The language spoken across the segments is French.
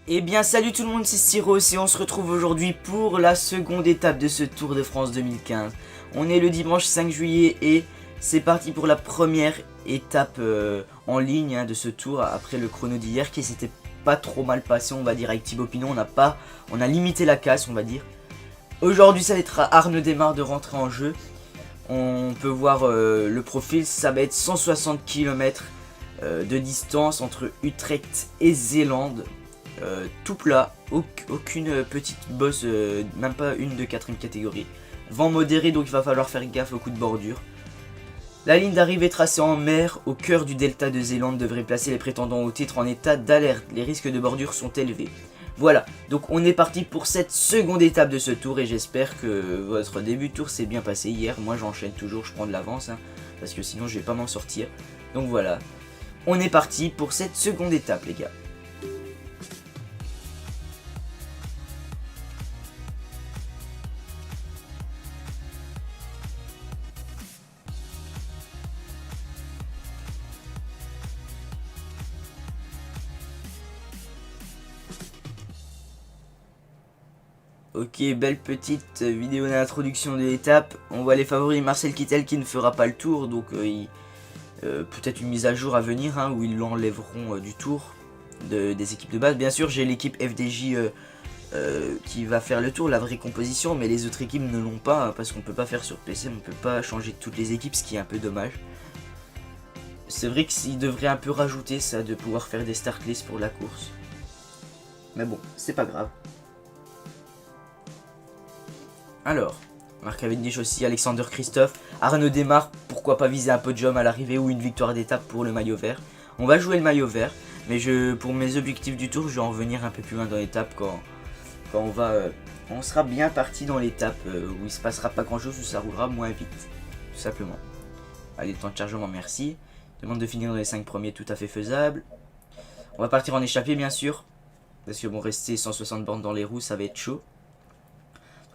Eh bien salut tout le monde, c'est Styros et on se retrouve aujourd'hui pour la seconde étape de ce Tour de France 2015. On est le dimanche 5 juillet et c'est parti pour la première étape en ligne de ce tour après le chrono d'hier qui s'était pas trop mal passé, on va dire, avec Thibaut Pinot. On a limité la casse, on va dire. Aujourd'hui ça va être à Arnaud Démare de rentrer en jeu. On peut voir le profil, ça va être 160 km de distance entre Utrecht et Zélande. Tout plat, aucune petite bosse, même pas une de 4ème catégorie. Vent modéré, donc il va falloir faire gaffe aux coups de bordure. La ligne d'arrivée tracée en mer, au cœur du delta de Zélande, devrait placer les prétendants au titre en état d'alerte. Les risques de bordure sont élevés. Voilà, donc on est parti pour cette seconde étape de ce tour et j'espère que votre début de tour s'est bien passé hier. Moi j'enchaîne toujours, je prends de l'avance, parce que sinon je vais pas m'en sortir. Donc voilà, on est parti pour cette seconde étape les gars. Ok, belle petite vidéo d'introduction de l'étape. On voit les favoris, Marcel Kittel qui ne fera pas le tour, donc peut-être une mise à jour à venir où ils l'enlèveront du tour des équipes de base. Bien sûr, j'ai l'équipe FDJ qui va faire le tour, la vraie composition, mais les autres équipes ne l'ont pas parce qu'on peut pas faire sur PC, on peut pas changer toutes les équipes, ce qui est un peu dommage. C'est vrai qu'ils devraient un peu rajouter ça, de pouvoir faire des start lists pour la course. Mais bon, c'est pas grave. Alors, Marc Cavendish aussi, Alexander Christophe, Arnaud Démare, pourquoi pas viser un podium à l'arrivée ou une victoire d'étape pour le maillot vert. On va jouer le maillot vert, mais pour mes objectifs du tour, je vais en revenir un peu plus loin dans l'étape quand on sera bien parti dans l'étape où il se passera pas grand chose, où ça roulera moins vite, tout simplement. Allez, le temps de chargement, merci. Demande de finir dans les 5 premiers, tout à fait faisable. On va partir en échappée, bien sûr, parce que bon, rester 160 bornes dans les roues, ça va être chaud.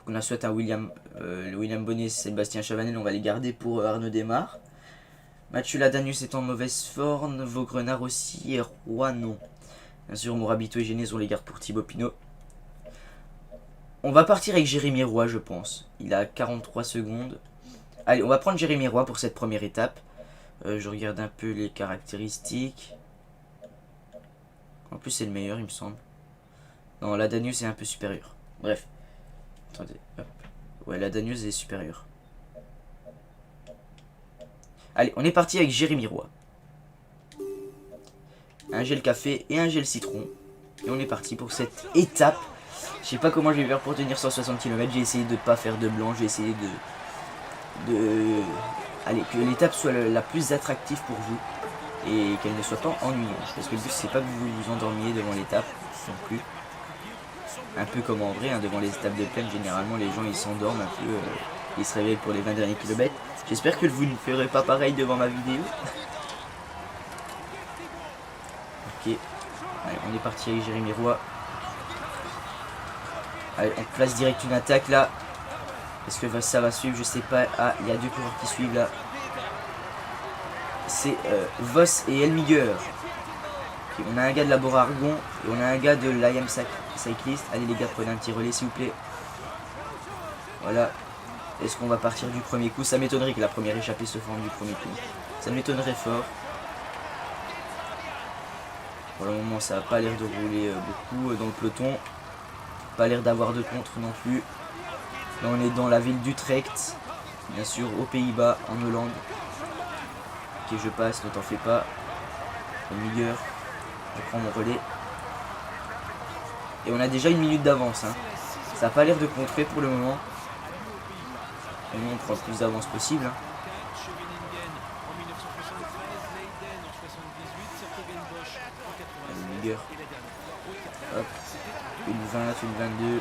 On a soit un William Bonnet et Sébastien Chavanel, on va les garder pour Arnaud Démare. Mathieu Ladanius est en mauvaise forme, Vaugrenard aussi et Roy non. Bien sûr, Morabito et Génèse on les garde pour Thibaut Pinot. On va partir avec Jérémy Roy, je pense. Il a 43 secondes. Allez, on va prendre Jérémy Roy pour cette première étape. Je regarde un peu les caractéristiques. En plus, c'est le meilleur, il me semble. Non, Ladanius est un peu supérieur. Bref. Attendez, hop. Ouais, la Danieuse est supérieure. Allez, on est parti avec Jérémy Roy. Un gel café et un gel citron. Et on est parti pour cette étape. Je sais pas comment je vais faire pour tenir 160 km. J'ai essayé de pas faire de blanc. J'ai essayé allez, que l'étape soit la plus attractive pour vous. Et qu'elle ne soit pas ennuyeuse. Parce que le but, c'est pas que vous vous endormiez devant l'étape non plus. Un peu comme en vrai, devant les étapes de plaine, généralement les gens ils s'endorment un peu, ils se réveillent pour les 20 derniers kilomètres. J'espère que vous ne ferez pas pareil devant ma vidéo. Ok, allez, on est parti avec Jérémy Roy. Allez, on place direct une attaque là. Est-ce que ça va suivre? Je sais pas. Ah, il y a deux coureurs qui suivent là. C'est Voss et Elmiger. Okay, on a un gars de la Bora Argon et on a un gars de l'IM Cyclist. Allez les gars, prenez un petit relais s'il vous plaît. Voilà. Est-ce qu'on va partir du premier coup? Ça m'étonnerait que la première échappée se forme du premier coup. Ça m'étonnerait fort. Pour le moment, ça n'a pas l'air de rouler beaucoup dans le peloton. Pas l'air d'avoir de contre non plus. Là, on est dans la ville d'Utrecht. Bien sûr, aux Pays-Bas, en Hollande. Ok, je passe, ne t'en fais pas. Miguel, je prends mon relais. Et on a déjà une minute d'avance. Ça n'a pas l'air de contrer pour le moment. Et nous, on prend le plus d'avance possible. Miguel. Hop. Une 20, une 22.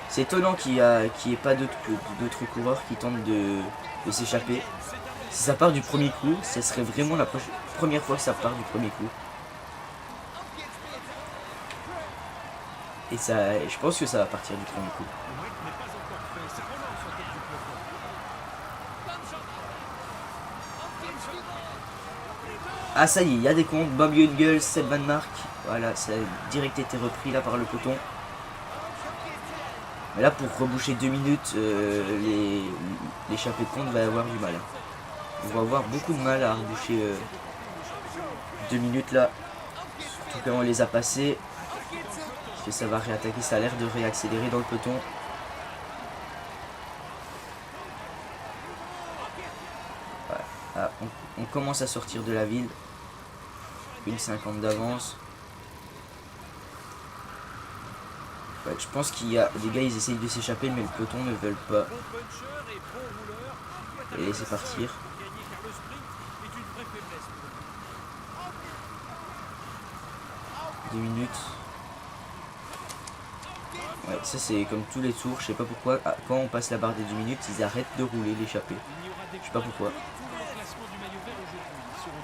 C'est étonnant qu'il n'y ait pas d'autres coureurs qui tentent de s'échapper. Si ça part du premier coup, ce serait vraiment la première fois que ça part du premier coup. Et ça, je pense que ça va partir du premier coup. Ah ça y est, il y a des comptes. Bob Jungels, Seb Van Mark. Voilà, ça a direct été repris là par le peloton. Mais là pour reboucher 2 minutes, l'échappée de compte va avoir du mal. On va avoir beaucoup de mal à reboucher 2 minutes là. Surtout quand on les a passés. Parce que ça va réattaquer, ça a l'air de réaccélérer dans le peloton. Voilà. Ah, on commence à sortir de la ville. 1,50 d'avance. Ouais, je pense qu'il y a des gars, ils essayent de s'échapper, mais le peloton ne veulent pas. Et laisser partir. Deux minutes. Ouais, ça c'est comme tous les tours, je sais pas pourquoi. Ah, quand on passe la barre des 2 minutes, ils arrêtent de rouler l'échappée. Je sais pas pourquoi.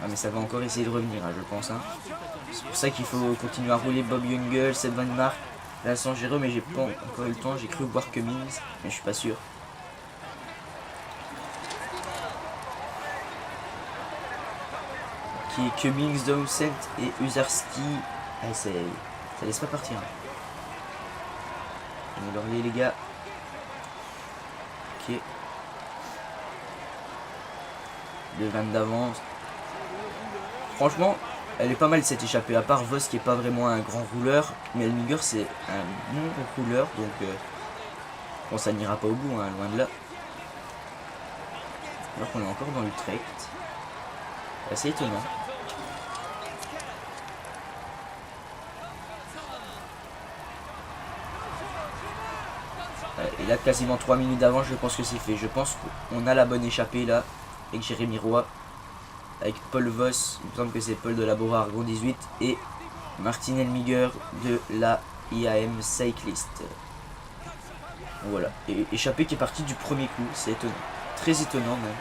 Ah mais ça va encore essayer de revenir, hein, je pense. Hein. C'est pour ça qu'il faut continuer à rouler Bob Jungels, Seb Van Mark, Vincent Giraud, mais j'ai pas encore eu le temps. J'ai cru voir Cummings, mais je suis pas sûr. Qui est Cummings, Dowsett et Uzarski. Ah, ça laisse pas partir. On va leur les gars. Ok. Le 20 d'avance. Franchement, elle est pas mal cette échappée. À part Vos qui est pas vraiment un grand rouleur. Mais Elmiger c'est un bon rouleur. Donc bon, ça n'ira pas au bout, hein, loin de là. Alors qu'on est encore dans l'Utrecht. C'est étonnant. Et là, quasiment 3 minutes d'avance, je pense que c'est fait. Je pense qu'on a la bonne échappée là. Avec Jérémy Roy. Avec Paul Voss. Il me semble que c'est Paul de Labora Argon 18. Et Martin Elmiger de la IAM Cyclist. Voilà. Et échappée qui est partie du premier coup. C'est étonnant. Très étonnant même.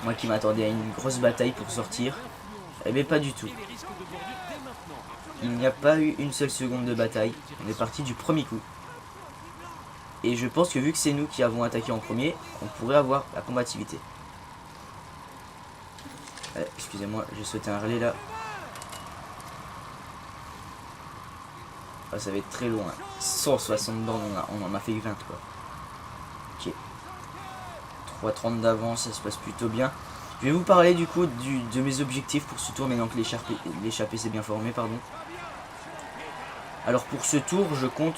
Moi qui m'attendais à une grosse bataille pour sortir. Eh bien pas du tout. Il n'y a pas eu une seule seconde de bataille. On est parti du premier coup. Et je pense que vu que c'est nous qui avons attaqué en premier, on pourrait avoir la combativité. Excusez-moi, j'ai sauté un relais là. Ah, ça va être très loin. 160 bornes, on en a fait 20 quoi. Ok. 3,30 d'avance, ça se passe plutôt bien. Je vais vous parler du coup de mes objectifs pour ce tour maintenant que l'échappée s'est bien formée, pardon. Alors pour ce tour, je compte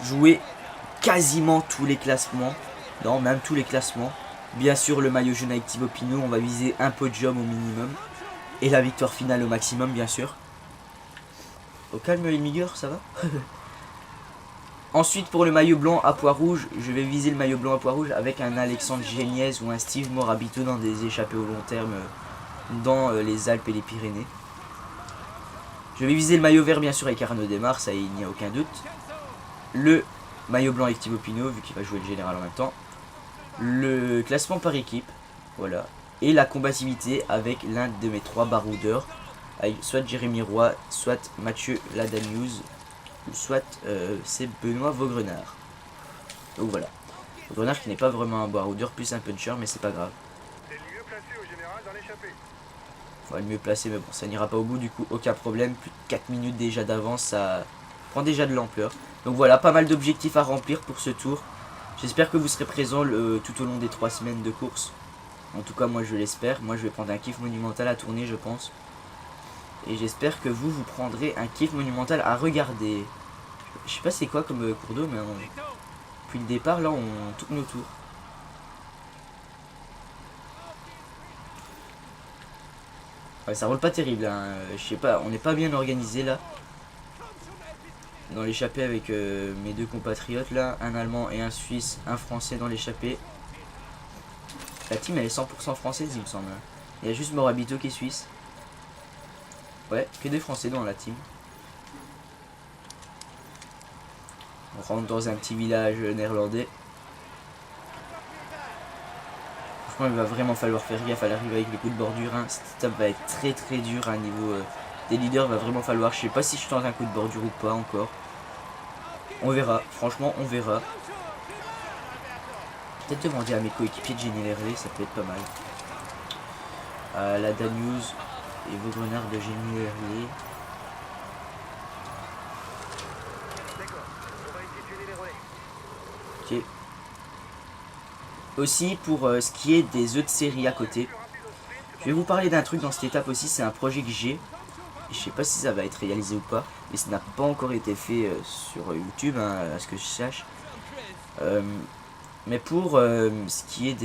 jouer quasiment tous les classements. Non, même tous les classements. Bien sûr, le maillot jaune avec Thibaut Pinot, on va viser un podium au minimum. Et la victoire finale au maximum, bien sûr. Au calme, Elmiger, ça va? Ensuite, pour le maillot blanc à poids rouge, je vais viser le maillot blanc à poids rouge avec un Alexandre Géniez ou un Steve Morabito dans des échappées au long terme dans les Alpes et les Pyrénées. Je vais viser le maillot vert bien sûr avec Arnaud Desmar, ça il n'y a aucun doute. Le maillot blanc avec Thibaut Pinot, vu qu'il va jouer le général en même temps. Le classement par équipe, voilà. Et la combativité avec l'un de mes 3 baroudeurs, avec soit Jérémy Roy, soit Mathieu Ladanius, ou soit c'est Benoît Vaugrenard. Donc voilà. Vaugrenard qui n'est pas vraiment un baroudeur, plus un puncher, mais c'est pas grave. Faut le mieux placé, mais bon, ça n'ira pas au bout, du coup, aucun problème. Plus de 4 minutes déjà d'avance, ça prend déjà de l'ampleur. Donc voilà, pas mal d'objectifs à remplir pour ce tour. J'espère que vous serez présents tout au long des 3 semaines de course. En tout cas, moi je l'espère. Moi je vais prendre un kiff monumental à tourner, je pense. Et j'espère que vous prendrez un kiff monumental à regarder. Je sais pas c'est quoi comme cours d'eau, mais depuis le départ, là, on tourne nos tours. Ouais, ça roule pas terrible, hein. Je sais pas, on n'est pas bien organisé là. Dans l'échappée avec mes 2 compatriotes là, un Allemand et un Suisse, un Français dans l'échappée. La team elle est 100% française il me semble. Il y a juste Morabito qui est suisse. Ouais, que des Français dans la team. On rentre dans un petit village néerlandais. Franchement, il va vraiment falloir faire gaffe à l'arrivée avec les coups de bordure. Hein. Cette étape va être très très dure à un niveau des leaders. Il va vraiment falloir. Je sais pas si je tente un coup de bordure ou pas encore. On verra. Franchement, on verra. Peut-être demander à mes coéquipiers de gêner les relais, ça peut être pas mal. La Danuse et Vaugrenard de gêner les relais. Ok. Aussi pour ce qui est des autres séries à côté. Je vais vous parler d'un truc dans cette étape aussi, c'est un projet que j'ai. Je sais pas si ça va être réalisé ou pas, mais ça n'a pas encore été fait sur YouTube, hein, à ce que je sache. Mais pour ce qui est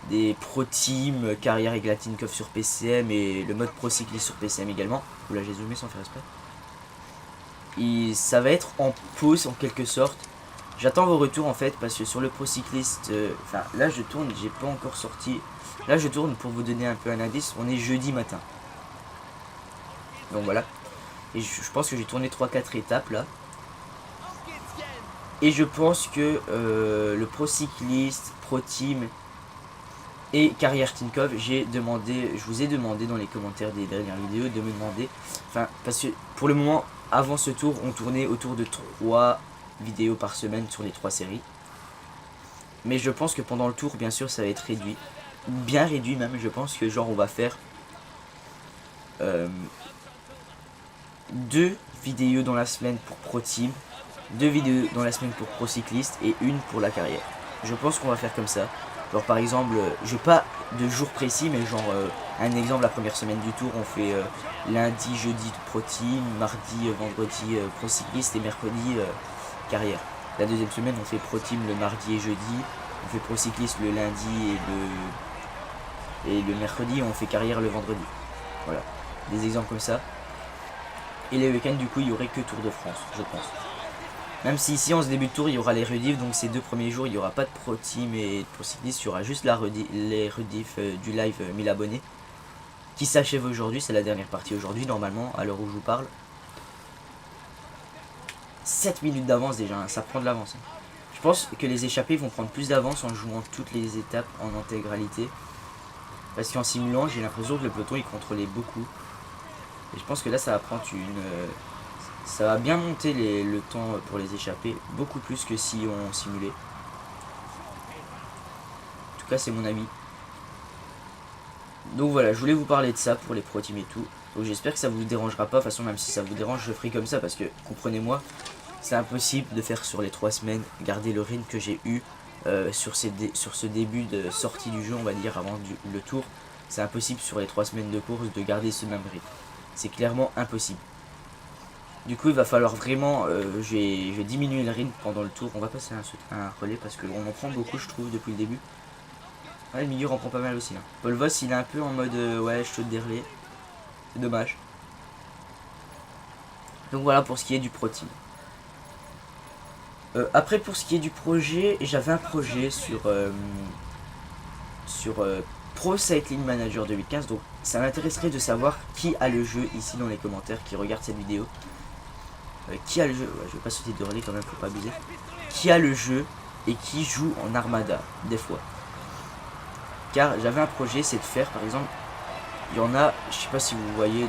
des Pro Team, carrière et Glatinkov sur PCM et le mode Pro Cycliste sur PCM également, oula j'ai zoomé sans faire exprès, ça va être en pause en quelque sorte. J'attends vos retours en fait parce que sur le Pro Cycliste, enfin là je tourne, j'ai pas encore sorti. Là je tourne pour vous donner un peu un indice, on est jeudi matin. Donc voilà. Et je pense que j'ai tourné 3-4 étapes là. Et je pense que le Pro Cycliste, Pro Team et Carrière Tinkoff, je vous ai demandé dans les commentaires des dernières vidéos de me demander. Enfin, parce que pour le moment, avant ce tour, on tournait autour de 3 vidéos par semaine sur les 3 séries. Mais je pense que pendant le tour, bien sûr, ça va être réduit. Bien réduit même, je pense que genre on va faire 2 vidéos dans la semaine pour Pro Team, 2 vidéos dans la semaine pour Pro Cycliste et 1 pour la carrière. Je pense qu'on va faire comme ça. Genre par exemple, je vais pas de jour précis, mais genre un exemple, la première semaine du tour, on fait lundi, jeudi Pro Team, mardi, vendredi Pro Cycliste et mercredi carrière. La deuxième semaine, on fait Pro Team le mardi et jeudi, on fait Pro Cycliste le lundi et le mercredi, on fait carrière le vendredi. Voilà, des exemples comme ça. Et les week-ends, du coup, il n'y aurait que Tour de France, je pense. Même si ici, en ce début de tour, il y aura les rediffs. Donc ces 2 premiers jours, il n'y aura pas de Pro Team et de Pro Cycliste. Il y aura juste les rediffs du live 1000 abonnés. Qui s'achève aujourd'hui. C'est la dernière partie aujourd'hui, normalement, à l'heure où je vous parle. 7 minutes d'avance déjà, hein, ça prend de l'avance. Hein. Je pense que les échappés vont prendre plus d'avance en jouant toutes les étapes en intégralité. Parce qu'en simulant, j'ai l'impression que le peloton, il contrôlait beaucoup. Et je pense que là, ça va prendre ça va bien monter le temps pour les échapper, beaucoup plus que si on simulait. En tout cas, c'est mon avis. Donc voilà, je voulais vous parler de ça pour les Pro Team et tout. Donc j'espère que ça vous dérangera pas. De toute façon, même si ça vous dérange, je ferai comme ça parce que, comprenez-moi, c'est impossible de faire sur les 3 semaines, garder le rythme que j'ai eu sur ce début de sortie du jeu, on va dire, avant le tour. C'est impossible sur les 3 semaines de course de garder ce même rythme. C'est clairement impossible. Du coup, il va falloir vraiment, je vais diminuer le rythme pendant le tour. On va passer un relais parce qu'on en prend beaucoup, je trouve, depuis le début. Ouais, le milieu en prend pas mal aussi. Hein. Paul Voss, il est un peu en mode, ouais, je saute des relais. C'est dommage. Donc voilà pour ce qui est du Pro Team. Après, pour ce qui est du projet, j'avais un projet sur Pro Cycling Manager 2015. Donc ça m'intéresserait de savoir qui a le jeu ici dans les commentaires, qui regarde cette vidéo. Qui a le jeu, ouais, je vais pas sauter de relais quand même, faut pas abuser. Qui a le jeu et qui joue en Armada, des fois. Car j'avais un projet, c'est de faire par exemple, il y en a, je sais pas si vous voyez,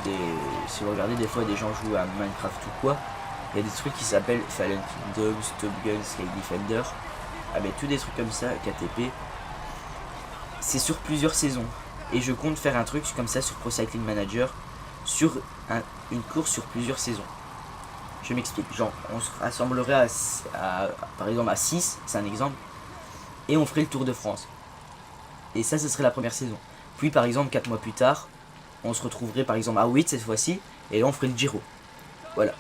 si vous regardez des fois des gens jouent à Minecraft ou quoi, il y a des trucs qui s'appellent Fallen Kingdoms, Top Gun, Sky Defender, avec tous des trucs comme ça, KTP. C'est sur plusieurs saisons. Et je compte faire un truc comme ça sur Pro Cycling Manager, sur une course sur plusieurs saisons. Je m'explique, genre on se rassemblerait par exemple à 6, c'est un exemple, et on ferait le Tour de France. Et ça, ce serait la première saison. Puis par exemple 4 mois plus tard, on se retrouverait par exemple à 8 cette fois-ci, et là on ferait le Giro. Voilà.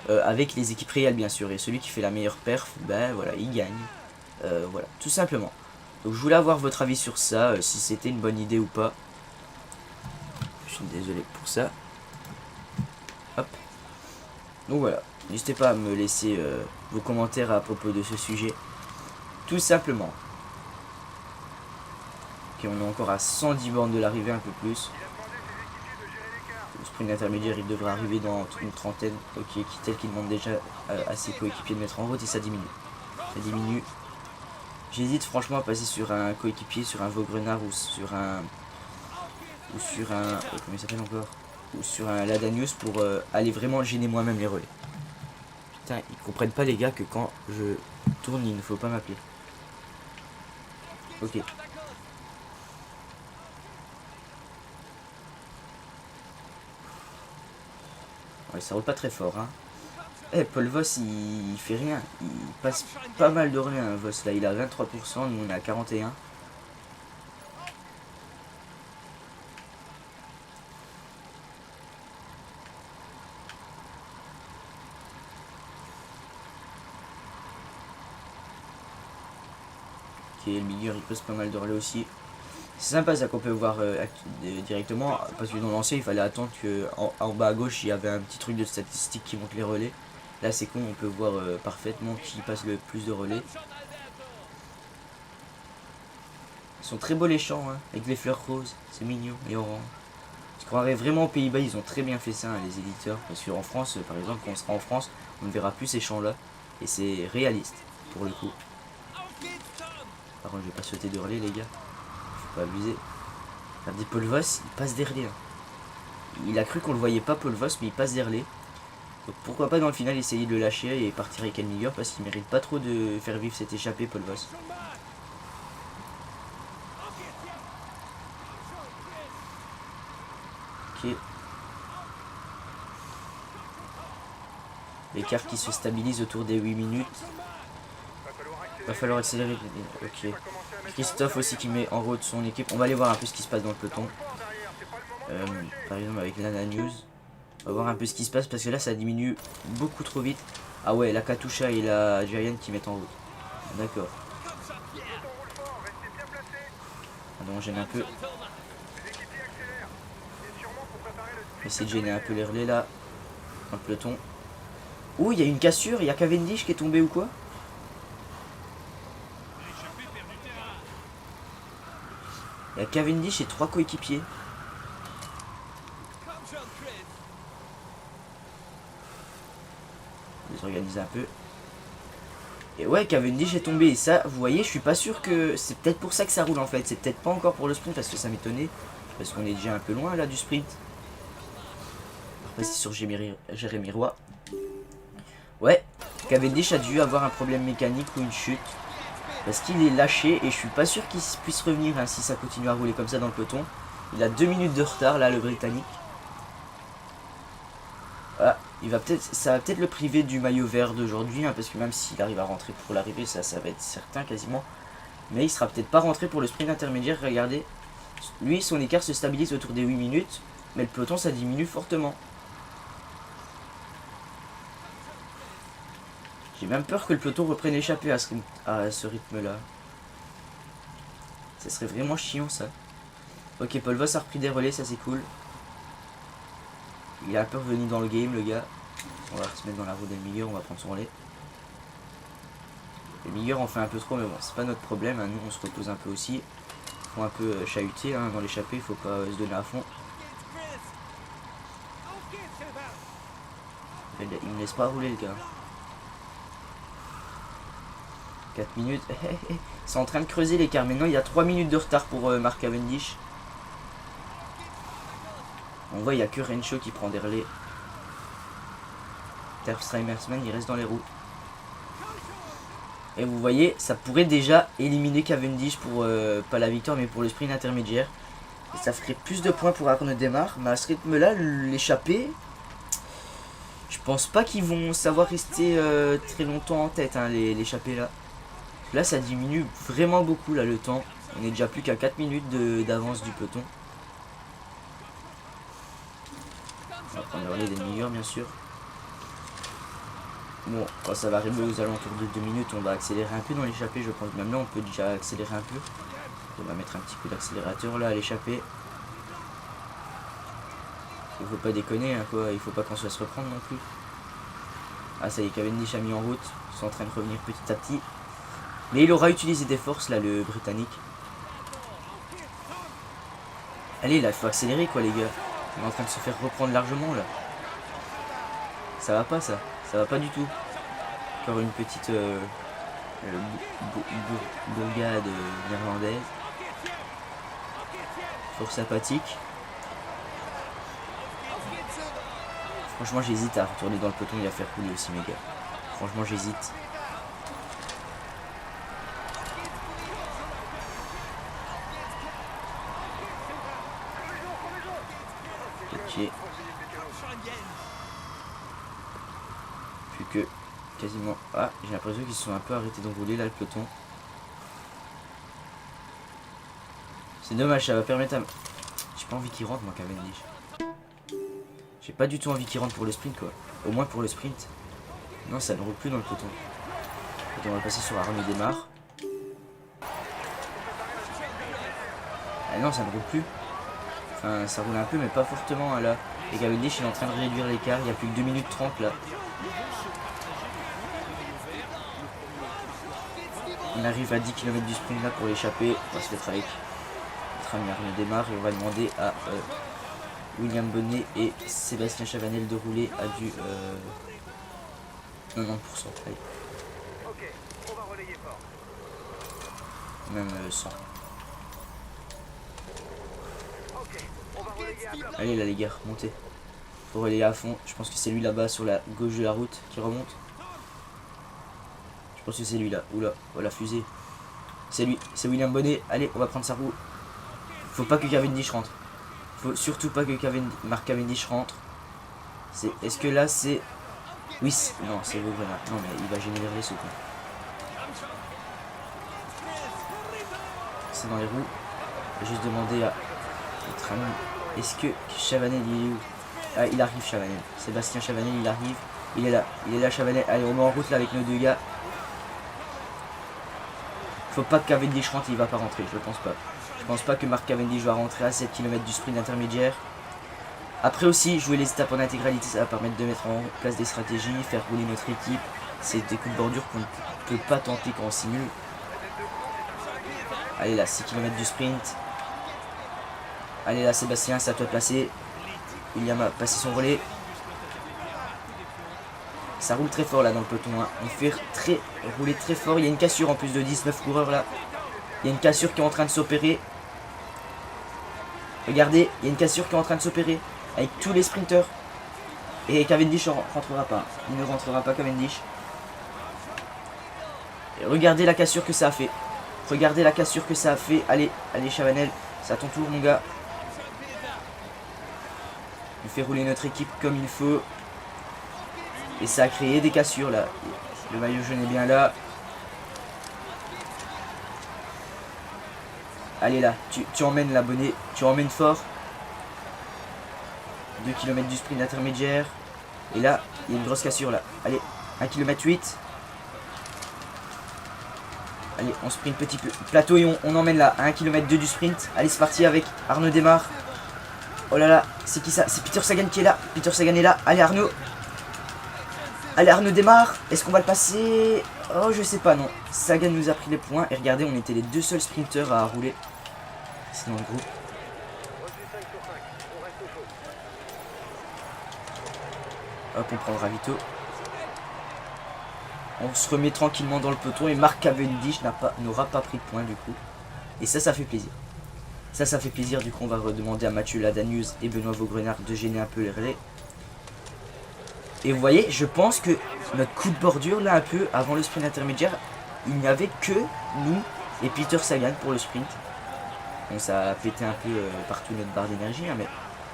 Avec les équipes réelles bien sûr, et celui qui fait la meilleure perf, ben voilà, il gagne. Voilà, tout simplement. Donc je voulais avoir votre avis sur ça, si c'était une bonne idée ou pas. Je suis désolé pour ça. Hop. Donc voilà, n'hésitez pas à me laisser vos commentaires à propos de ce sujet. Tout simplement. Ok, on est encore à 110 bornes de l'arrivée, un peu plus. Le sprint intermédiaire, il devrait arriver dans une trentaine. Ok, tel qu'il demande déjà à ses coéquipiers de mettre en route et ça diminue. Ça diminue. J'hésite franchement à passer sur un coéquipier, sur un Vaugrenard ou sur un... comment il s'appelle encore? Ou sur un Ladanius pour aller vraiment gêner moi-même les relais. Putain, ils comprennent pas les gars que quand je tourne, il ne faut pas m'appeler. Ok. Ouais, ça roule pas très fort, hein. Eh, Paul Voss, il fait rien. Il passe pas mal de relais, hein, Voss. Là, il a 23%, nous on est à 41%. Ok, le milieu, il pose pas mal de relais aussi. C'est sympa ça qu'on peut voir directement, parce que dans l'ancien il fallait attendre que en bas à gauche il y avait un petit truc de statistique qui montre les relais. Là c'est con, on peut voir parfaitement qui passe le plus de relais. Ils sont très beaux les champs, hein, avec les fleurs roses, c'est mignon et orange. Je croirais vraiment aux Pays-Bas, ils ont très bien fait ça, hein, les éditeurs. Parce qu'en France, par exemple, quand on sera en France, on ne verra plus ces champs là. Et c'est réaliste, pour le coup. Par contre je vais pas sauter de relais les gars, faut pas abuser. Regardez Paul Voss, il passe derrière. Il a cru qu'on le voyait pas Paul Voss, mais il passe derrière. Donc pourquoi pas dans le final essayer de le lâcher et partir avec Elmiger, parce qu'il mérite pas trop de faire vivre cette échappée Paul Voss. Ok. L'écart qui se stabilise autour des 8 minutes. Va falloir accélérer. Ok. Christophe aussi qui met en route son équipe. On va aller voir un peu ce qui se passe dans le peloton. Par exemple avec Lana News. On va voir un peu ce qui se passe parce que là ça diminue beaucoup trop vite. Ah ouais, la Katusha et la Giant qui mettent en route. D'accord. Donc on gêne un peu. On va essayer de gêner un peu les relais là. Dans le peloton. Ouh, il y a une cassure, il y a Cavendish qui est tombé ou quoi? Il y a Cavendish et 3 coéquipiers. On va s'organiser un peu. Et ouais, Cavendish est tombé. Et ça, vous voyez, je suis pas sûr que... C'est peut-être pour ça que ça roule en fait. C'est peut-être pas encore pour le sprint parce que ça m'étonnait. Parce qu'on est déjà un peu loin là du sprint. Après c'est sur Jérémy Roy. Ouais, Cavendish a dû avoir un problème mécanique ou une chute. Parce qu'il est lâché et je suis pas sûr qu'il puisse revenir hein, si ça continue à rouler comme ça dans le peloton. Il a 2 minutes de retard là, le Britannique. Voilà, ça va peut-être le priver du maillot vert d'aujourd'hui, hein, parce que même s'il arrive à rentrer pour l'arrivée, ça va être certain quasiment. Mais il sera peut-être pas rentré pour le sprint intermédiaire, regardez. Lui, son écart se stabilise autour des 8 minutes, mais le peloton ça diminue fortement. J'ai même peur que le peloton reprenne l'échappée à ce rythme-là. Ça serait vraiment chiant ça. Ok, Paul Voss a repris des relais, ça c'est cool. Il est un peu revenu dans le game, le gars. On va se mettre dans la roue d'Elmiger, on va prendre son relais. Elmiger en fait un peu trop, mais bon, c'est pas notre problème. Hein. Nous, on se repose un peu aussi. Il faut un peu chahuter hein, dans l'échappée, il faut pas se donner à fond. Il me laisse pas rouler, le gars. 4 minutes. C'est en train de creuser l'écart. Maintenant, il y a 3 minutes de retard pour Mark Cavendish. On voit, il n'y a que Renshaw qui prend des relais. Terpstra-Mersman, il reste dans les roues. Et vous voyez, ça pourrait déjà éliminer Cavendish pour, pas la victoire, mais pour le sprint intermédiaire. Et ça ferait plus de points pour Arnaud Démarre. Mais à ce rythme-là, l'échappée, je pense pas qu'ils vont savoir rester très longtemps en tête, hein, l'échappée là. Là, ça diminue vraiment beaucoup là, le temps. On est déjà plus qu'à 4 minutes d'avance du peloton. On va prendre le relais des meilleurs, bien sûr. Bon, quand ça va arriver aux alentours de 2 minutes, on va accélérer un peu dans l'échappée. Je pense même là, on peut déjà accélérer un peu. On va mettre un petit peu d'accélérateur là à l'échappée. Il faut pas déconner, hein, quoi. Il faut pas qu'on se laisse reprendre non plus. Ah, ça y est, Cavendish a mis en route. Ils sont en train de revenir petit à petit. Mais il aura utilisé des forces là, le Britannique. Allez, là, il faut accélérer quoi, les gars. On est en train de se faire reprendre largement là. Ça va pas, ça. Ça va pas du tout. Encore une petite bourgade néerlandaise. Fort sympathique. Franchement, j'hésite à retourner dans le peloton et à faire rouler aussi, mes gars. Franchement, j'hésite. Ok. Plus que quasiment... Ah, j'ai l'impression qu'ils se sont un peu arrêtés d'enrouler là le peloton. C'est dommage, ça va permettre à... J'ai pas envie qu'il rentre moi Cavendish. J'ai pas du tout envie qu'il rentre pour le sprint quoi. Au moins pour le sprint. Non, ça ne roule plus dans le peloton. Donc on va passer sur Arnaud Démarre. Ah non, ça ne roule plus. Enfin, ça roule un peu, mais pas fortement hein, là. Et Cavendish il est en train de réduire l'écart. Il y a plus que 2 minutes 30 là. On arrive à 10 km du sprint là pour l'échapper. On va se mettre avec notre ami Arnaud Démarre et on va demander à William Bonnet et Sébastien Chavanel de rouler à du 90%. Allez. Même 100. Allez là les gars, montez. Faut relayer à fond. Je pense que c'est lui là-bas sur la gauche de la route qui remonte. Je pense que c'est lui là. Oula, oh la fusée. C'est lui, c'est William Bonnet. Allez, on va prendre sa roue. Faut pas que Cavendish rentre. Faut surtout pas que Mark Cavendish rentre. Est-ce que là c'est... Oui, non, c'est Vaugrenard. Non mais il va gêner les relais quoi. C'est dans les roues. Je vais juste demander à notre ami. Est-ce que Chavanel il est où? Ah, il arrive Chavanel. Sébastien Chavanel il arrive. Il est là Chavanel. Allez, on met en route là avec nos deux gars. Faut pas que Cavendish rentre, il va pas rentrer, je pense pas. Je pense pas que Mark Cavendish va rentrer à 7 km du sprint intermédiaire. Après aussi, jouer les étapes en intégralité, ça va permettre de mettre en place des stratégies, faire rouler notre équipe. C'est des coups de bordure qu'on ne peut pas tenter quand on simule. Allez là, 6 km du sprint. Allez là Sébastien, c'est à toi de passer. William a passé son relais. Ça roule très fort là dans le peloton. Hein. On fait rouler très fort. Il y a une cassure en plus de 19 coureurs là. Il y a une cassure qui est en train de s'opérer. Regardez, il y a une cassure qui est en train de s'opérer. Avec tous les sprinteurs. Et Cavendish ne rentrera pas. Il ne rentrera pas Cavendish. Et regardez la cassure que ça a fait. Regardez la cassure que ça a fait. Allez, allez Chavanel. C'est à ton tour mon gars. On fait rouler notre équipe comme il faut. Et ça a créé des cassures là. Le maillot jaune est bien là. Allez là, tu emmènes la Bonnet. Tu emmènes fort. 2 km du sprint intermédiaire. Et là, il y a une grosse cassure là. Allez, 1 km 8. Allez, on sprint petit peu. Plateau et on emmène là à 1 km 2 du sprint. Allez, c'est parti avec Arnaud Démarre. Oh là là, c'est qui ça? C'est Peter Sagan qui est là. Peter Sagan est là. Allez Arnaud. Allez Arnaud Démarre. Est-ce qu'on va le passer? Oh je sais pas non. Sagan nous a pris les points. Et regardez, on était les deux seuls sprinteurs à rouler. C'est dans le groupe. Hop, on prend le ravito. On se remet tranquillement dans le peloton. Et Mark Cavendish n'aura pas pris de points du coup. Et ça fait plaisir. Ça fait plaisir. Du coup, on va redemander à Mathieu Ladanius et Benoît Vaugrenard de gêner un peu les relais. Et vous voyez, je pense que notre coup de bordure, là, un peu avant le sprint intermédiaire, il n'y avait que nous et Peter Sagan pour le sprint. Bon, ça a pété un peu partout notre barre d'énergie, hein, mais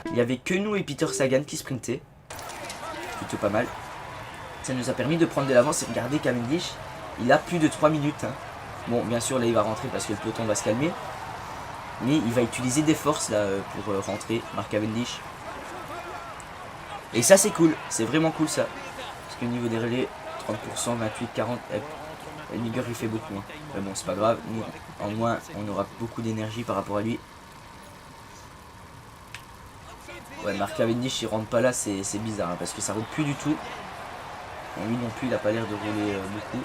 il n'y avait que nous et Peter Sagan qui sprintaient. Plutôt pas mal. Ça nous a permis de prendre de l'avance et regardez Cavendish, il a plus de 3 minutes. Hein. Bon, bien sûr, là, il va rentrer parce que le peloton va se calmer. Mais il va utiliser des forces là pour rentrer, Mark Cavendish. Et ça c'est cool, c'est vraiment cool ça. Parce que au niveau des relais, 30%, 28, 40, Elmiger il fait beaucoup. Hein. Mais bon c'est pas grave, nous en moins on aura beaucoup d'énergie par rapport à lui. Ouais, Mark Cavendish il rentre pas là, c'est bizarre hein, parce que ça roule plus du tout. Bon, lui non plus il a pas l'air de rouler beaucoup.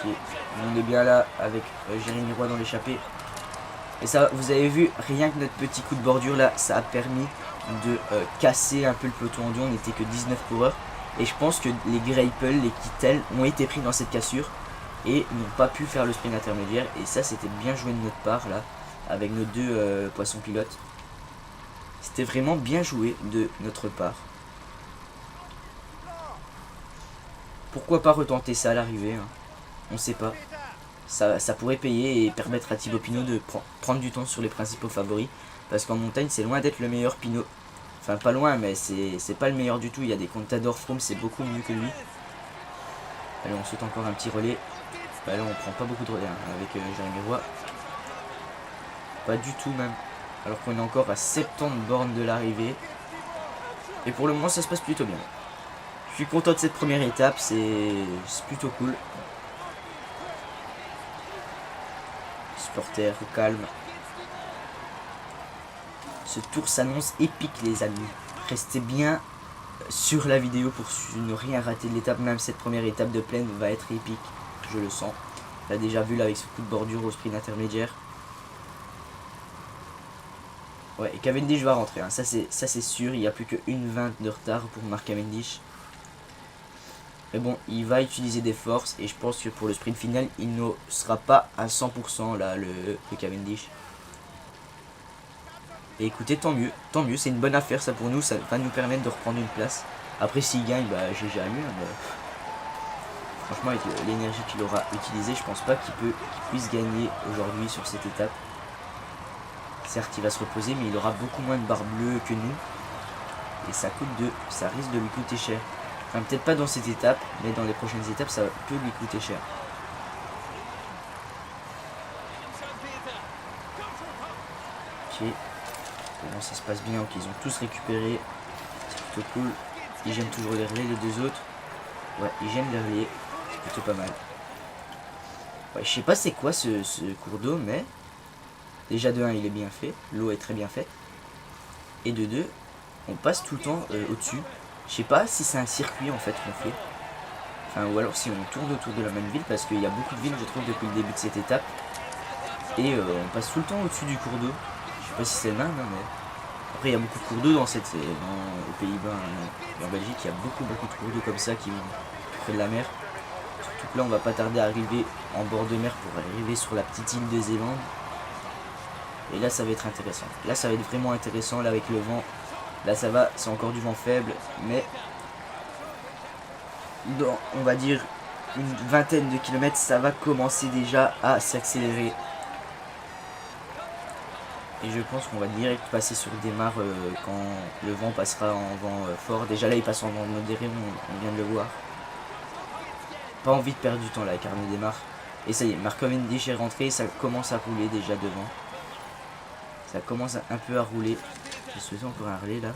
Okay. On est bien là avec Jérémy Roy dans l'échappée. Et ça, vous avez vu, rien que notre petit coup de bordure là, ça a permis de casser un peu le peloton en deux. On n'était que 19 coureurs. Et je pense que les Greipel, les Kittel ont été pris dans cette cassure et n'ont pas pu faire le sprint intermédiaire. Et ça, c'était bien joué de notre part là, avec nos deux poissons pilotes. C'était vraiment bien joué de notre part. Pourquoi pas retenter ça à l'arrivée hein. On sait pas. ça pourrait payer et permettre à Thibaut Pinot de prendre du temps sur les principaux favoris. Parce qu'en montagne, c'est loin d'être le meilleur Pinot. Enfin, pas loin, mais c'est pas le meilleur du tout. Il y a des Contador, Froome, c'est beaucoup mieux que lui. Allez, on saute encore un petit relais. Bah là, on prend pas beaucoup de relais hein, avec Jérémy Roy. Pas du tout même. Alors qu'on est encore à 70 bornes de l'arrivée. Et pour le moment, ça se passe plutôt bien. Je suis content de cette première étape, c'est plutôt cool. Supporters, calme. Ce tour s'annonce épique les amis. Restez bien sur la vidéo pour ne rien rater de l'étape. Même cette première étape de plaine va être épique. Je le sens. On l'a déjà vu là avec ce coup de bordure au sprint intermédiaire. Ouais, et Cavendish va rentrer. Hein. Ça c'est sûr. Il n'y a plus que 1:20 de retard pour Mark Cavendish. Mais bon, il va utiliser des forces. Et je pense que pour le sprint final, il ne sera pas à 100% là, le Cavendish. Et écoutez, tant mieux, c'est une bonne affaire ça pour nous, ça va nous permettre de reprendre une place. Après s'il gagne, bah GG à lui. Hein, franchement, avec l'énergie qu'il aura utilisée, je pense pas qu'il puisse gagner aujourd'hui sur cette étape. Certes, il va se reposer, mais il aura beaucoup moins de barre bleue que nous. Et ça risque de lui coûter cher. Enfin, peut-être pas dans cette étape, mais dans les prochaines étapes, ça peut lui coûter cher. Ok. Bon, ça se passe bien, ok, ils ont tous récupéré. C'est plutôt cool. Ils gênent toujours les relais, les deux autres. Ouais, ils gênent les relais. C'est plutôt pas mal. Ouais, je sais pas c'est quoi ce cours d'eau, mais déjà de 1 il est bien fait. L'eau est très bien faite. Et de 2, on passe tout le temps au-dessus. Je sais pas si c'est un circuit en fait qu'on fait. Enfin, ou alors si on tourne autour de la même ville, parce qu'il y a beaucoup de villes, je trouve, depuis le début de cette étape. Et on passe tout le temps au-dessus du cours d'eau. Je sais pas si c'est le même, hein, mais après il y a beaucoup de cours d'eau aux Pays-Bas et en Belgique. Il y a beaucoup de cours d'eau comme ça qui vont près de la mer. Surtout que là on va pas tarder à arriver en bord de mer pour arriver sur la petite île de Zélande. Et là ça va être intéressant. Là ça va être vraiment intéressant là avec le vent. Là ça va, c'est encore du vent faible, mais dans on va dire une vingtaine de kilomètres ça va commencer déjà à s'accélérer. Et je pense qu'on va direct passer sur le démarre quand le vent passera en vent fort. Déjà là il passe en vent modéré, on vient de le voir. Pas envie de perdre du temps là avec Arnaud Démarre. Et ça y est, Mark Cavendish est rentré, ça commence à rouler déjà devant. Ça commence un peu à rouler. Je souhaite encore un relais là.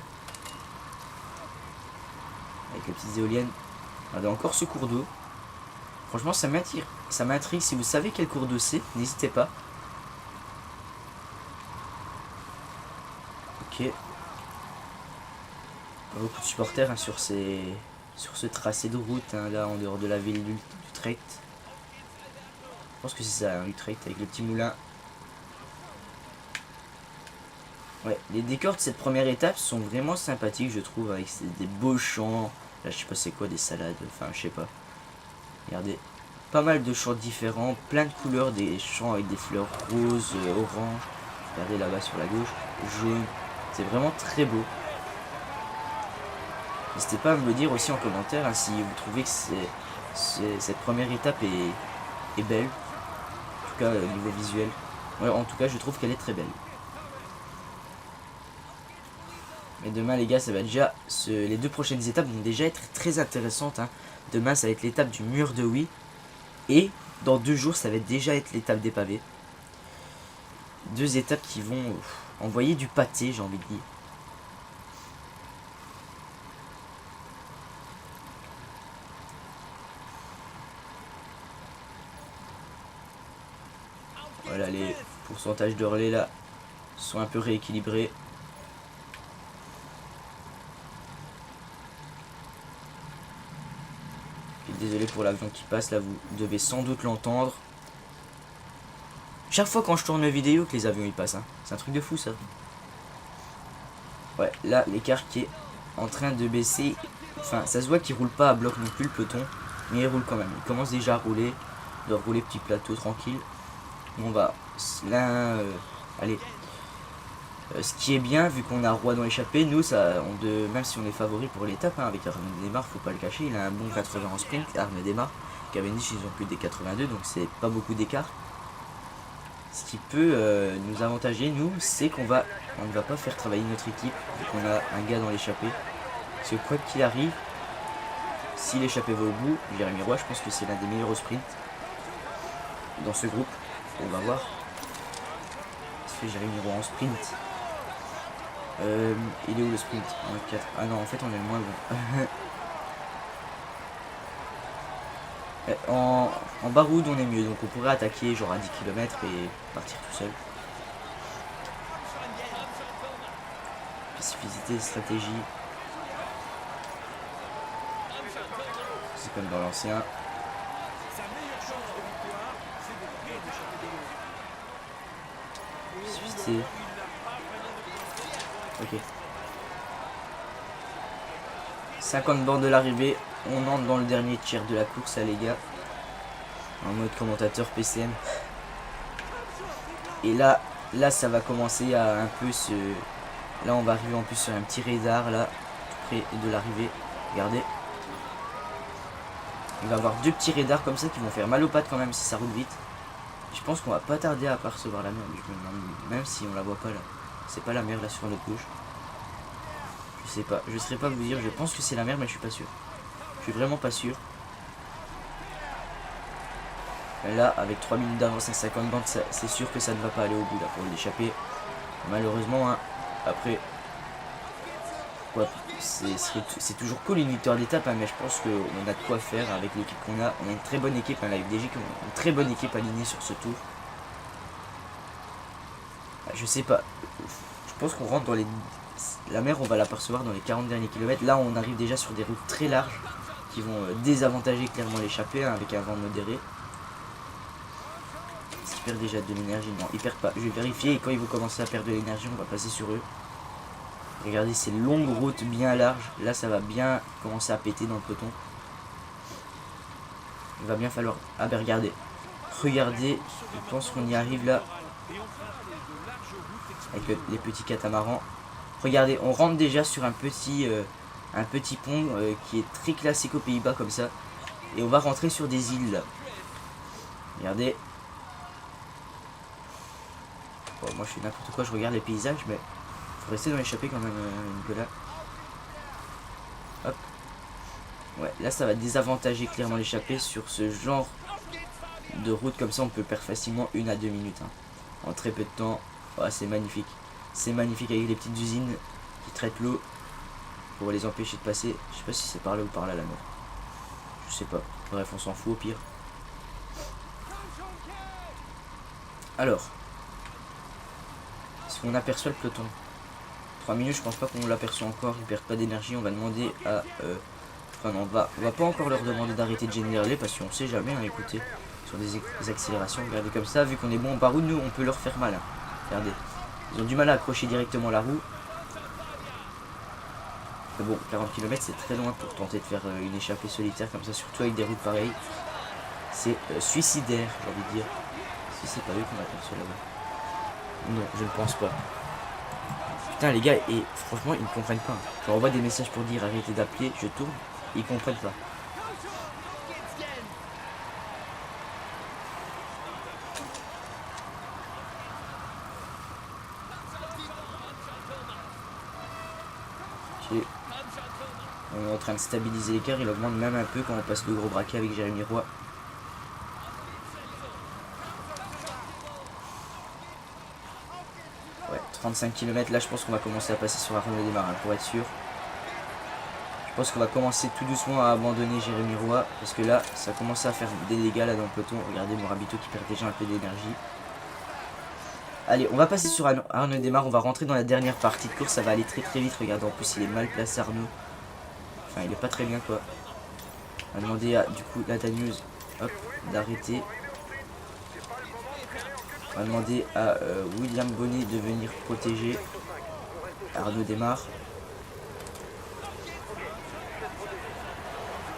Avec les petites éoliennes. On a encore ce cours d'eau. Franchement ça m'attire. Ça m'intrigue. Si vous savez quel cours d'eau c'est, n'hésitez pas. Ok. Beaucoup de supporters hein, sur ce tracé de route hein, là en dehors de la ville d'Utrecht. Je pense que c'est ça, hein, Utrecht avec le petit moulin. Ouais, les décors de cette première étape sont vraiment sympathiques je trouve avec des beaux champs. Là je sais pas c'est quoi, des salades, enfin je sais pas. Regardez, pas mal de champs différents, plein de couleurs, des champs avec des fleurs roses, orange. Regardez là-bas sur la gauche, jaune. C'est vraiment très beau. N'hésitez pas à me le dire aussi en commentaire hein, si vous trouvez que cette première étape est belle. En tout cas au niveau visuel. Ouais, en tout cas je trouve qu'elle est très belle. Mais demain les gars ça va déjà les deux prochaines étapes vont déjà être très intéressantes hein. Demain ça va être l'étape du mur de Huy. Et dans 2 jours ça va déjà être l'étape des pavés. 2 étapes qui vont envoyer du pâté j'ai envie de dire. Voilà, les pourcentages de relais là sont un peu rééquilibrés. Et désolé pour l'avion qui passe là, vous devez sans doute l'entendre. Chaque fois quand je tourne une vidéo que les avions ils passent, hein. C'est un truc de fou ça. Ouais, là l'écart qui est en train de baisser. Enfin, ça se voit qu'il roule pas à bloc non plus le peloton, mais il roule quand même. Il commence déjà à rouler, il doit rouler petit plateau tranquille. On va là, allez. Ce qui est bien, vu qu'on a Roy dans l'échappée, nous, même si on est favori pour l'étape, hein, avec Arnaud Démarre, faut pas le cacher, il a un bon 80 en sprint, Arnaud Démarre, Cavendish, ils ont plus des 82, donc c'est pas beaucoup d'écart. Ce qui peut nous avantager, nous, c'est on ne va pas faire travailler notre équipe, vu qu'on a un gars dans l'échappée. Parce que quoi qu'il arrive, si l'échappée va au bout, Jérémy Roy, je pense que c'est l'un des meilleurs au sprint dans ce groupe. On va voir. Est-ce que Jérémy Roy en sprint? Il est où le sprint? 1, 4. Ah non, en fait, on est le moins bon. En baroud, on est mieux. Donc, on pourrait attaquer genre à 10 km et partir tout seul. Spécificité, stratégie. C'est comme dans l'ancien. Spécificité. Ok. 50 bornes de l'arrivée. On entre dans le dernier tiers de la course, là, les gars. En mode commentateur PCM. Et là, ça va commencer à un peu se... Là, on va arriver en plus sur un petit radar, là, tout près de l'arrivée. Regardez. On va avoir deux petits radars comme ça qui vont faire mal aux pattes quand même si ça roule vite. Je pense qu'on va pas tarder à apercevoir la mer, même si on la voit pas là. C'est pas la mer là sur notre gauche. Je sais pas, je saurais pas vous dire, je pense que c'est la mer mais je suis pas sûr. Je suis vraiment pas sûr. Là, avec 3 minutes d'avance et 50 bandes, c'est sûr que ça ne va pas aller au bout là pour l'échapper. Malheureusement, hein. Après, ouais, c'est toujours cool une victoire d'étape, hein, mais je pense qu'on a de quoi faire avec l'équipe qu'on a. On a une très bonne équipe, hein, avec DG, une très bonne équipe alignée sur ce tour. Je sais pas, je pense qu'on rentre dans les... La mer, on va l'apercevoir dans les 40 derniers kilomètres. Là, on arrive déjà sur des routes très larges qui vont désavantager clairement l'échappée, hein, avec un vent modéré. Est-ce qu'ils perdent déjà de l'énergie? Non, ils perdent pas. Je vais vérifier et quand ils vont commencer à perdre de l'énergie, on va passer sur eux. Regardez ces longues routes bien larges. Là, ça va bien commencer à péter dans le peloton. Il va bien falloir... Ah ben regardez. Regardez, je pense qu'on y arrive là. Avec les petits catamarans. Regardez, on rentre déjà sur un petit pont qui est très classique aux Pays-Bas comme ça. Et on va rentrer sur des îles là. Regardez. Bon, moi je fais n'importe quoi, je regarde les paysages, mais faut rester dans l'échappée quand même, Nicolas. Hop. Ouais, là ça va désavantager clairement l'échappée sur ce genre de route comme ça. On peut perdre facilement 1 à 2 minutes. Hein. En très peu de temps. Oh, c'est magnifique. C'est magnifique avec les petites usines qui traitent l'eau pour les empêcher de passer. Je sais pas si c'est par là ou par là la mer. Je sais pas. Bref, on s'en fout au pire. Alors. Est-ce qu'on aperçoit le peloton? 3 minutes, je pense pas qu'on l'aperçoit encore. Ils perdent pas d'énergie. On va demander à... Enfin non, on va pas encore leur demander d'arrêter de générer parce qu'on sait jamais, hein, écoutez. Sur des accélérations, regardez comme ça. Vu qu'on est bon en baroud, nous on peut leur faire mal. Hein. Regardez. Ils ont du mal à accrocher directement la roue. Mais bon, 40 km c'est très loin pour tenter de faire une échappée solitaire comme ça, surtout avec des routes pareilles. C'est suicidaire, j'ai envie de dire. Si c'est pas eux qu'on aperçoit là-bas. Non, je ne pense pas. Putain les gars, et franchement ils ne comprennent pas. Je leur envoie des messages pour dire arrêtez d'appeler, je tourne, ils comprennent pas. On est en train de stabiliser l'écart, il augmente même un peu quand on passe le gros braquet avec Jérémy Roy. Ouais, 35 km, là je pense qu'on va commencer à passer sur Arnaud Démarre, hein, pour être sûr. Je pense qu'on va commencer tout doucement à abandonner Jérémy Roy, parce que là, ça commence à faire des dégâts là dans le peloton. Regardez Morabito qui perd déjà un peu d'énergie. Allez, on va passer sur Arnaud Démarre, on va rentrer dans la dernière partie de course, ça va aller très très vite. Regardez, en plus il est mal placé Arnaud. Enfin, il est pas très bien quoi. On va demander à, du coup, la Daneuse, hop, d'arrêter. On va demander à William Bonnet de venir protéger. Arnaud Démarre.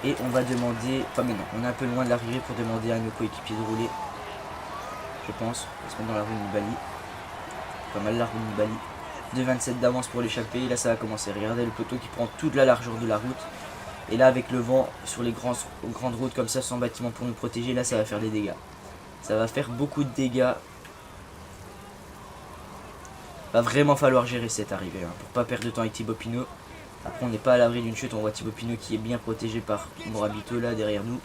Et on va demander, enfin mais non, on est un peu loin de l'arrivée pour demander à nos coéquipiers de rouler. Je pense, on va se mettre dans la rue Nibali. Pas mal la rue Nibali. 2,27 d'avance pour l'échapper. Et là ça va commencer. Regardez le peloton qui prend toute la largeur de la route. Et là avec le vent sur les grandes routes comme ça sans bâtiment pour nous protéger, là ça va faire des dégâts. Ça va faire beaucoup de dégâts. Va vraiment falloir gérer cette arrivée hein, pour pas perdre de temps avec Thibaut Pinot. Après on n'est pas à l'abri d'une chute, on voit Thibaut Pinot qui est bien protégé par Morabito là derrière nous.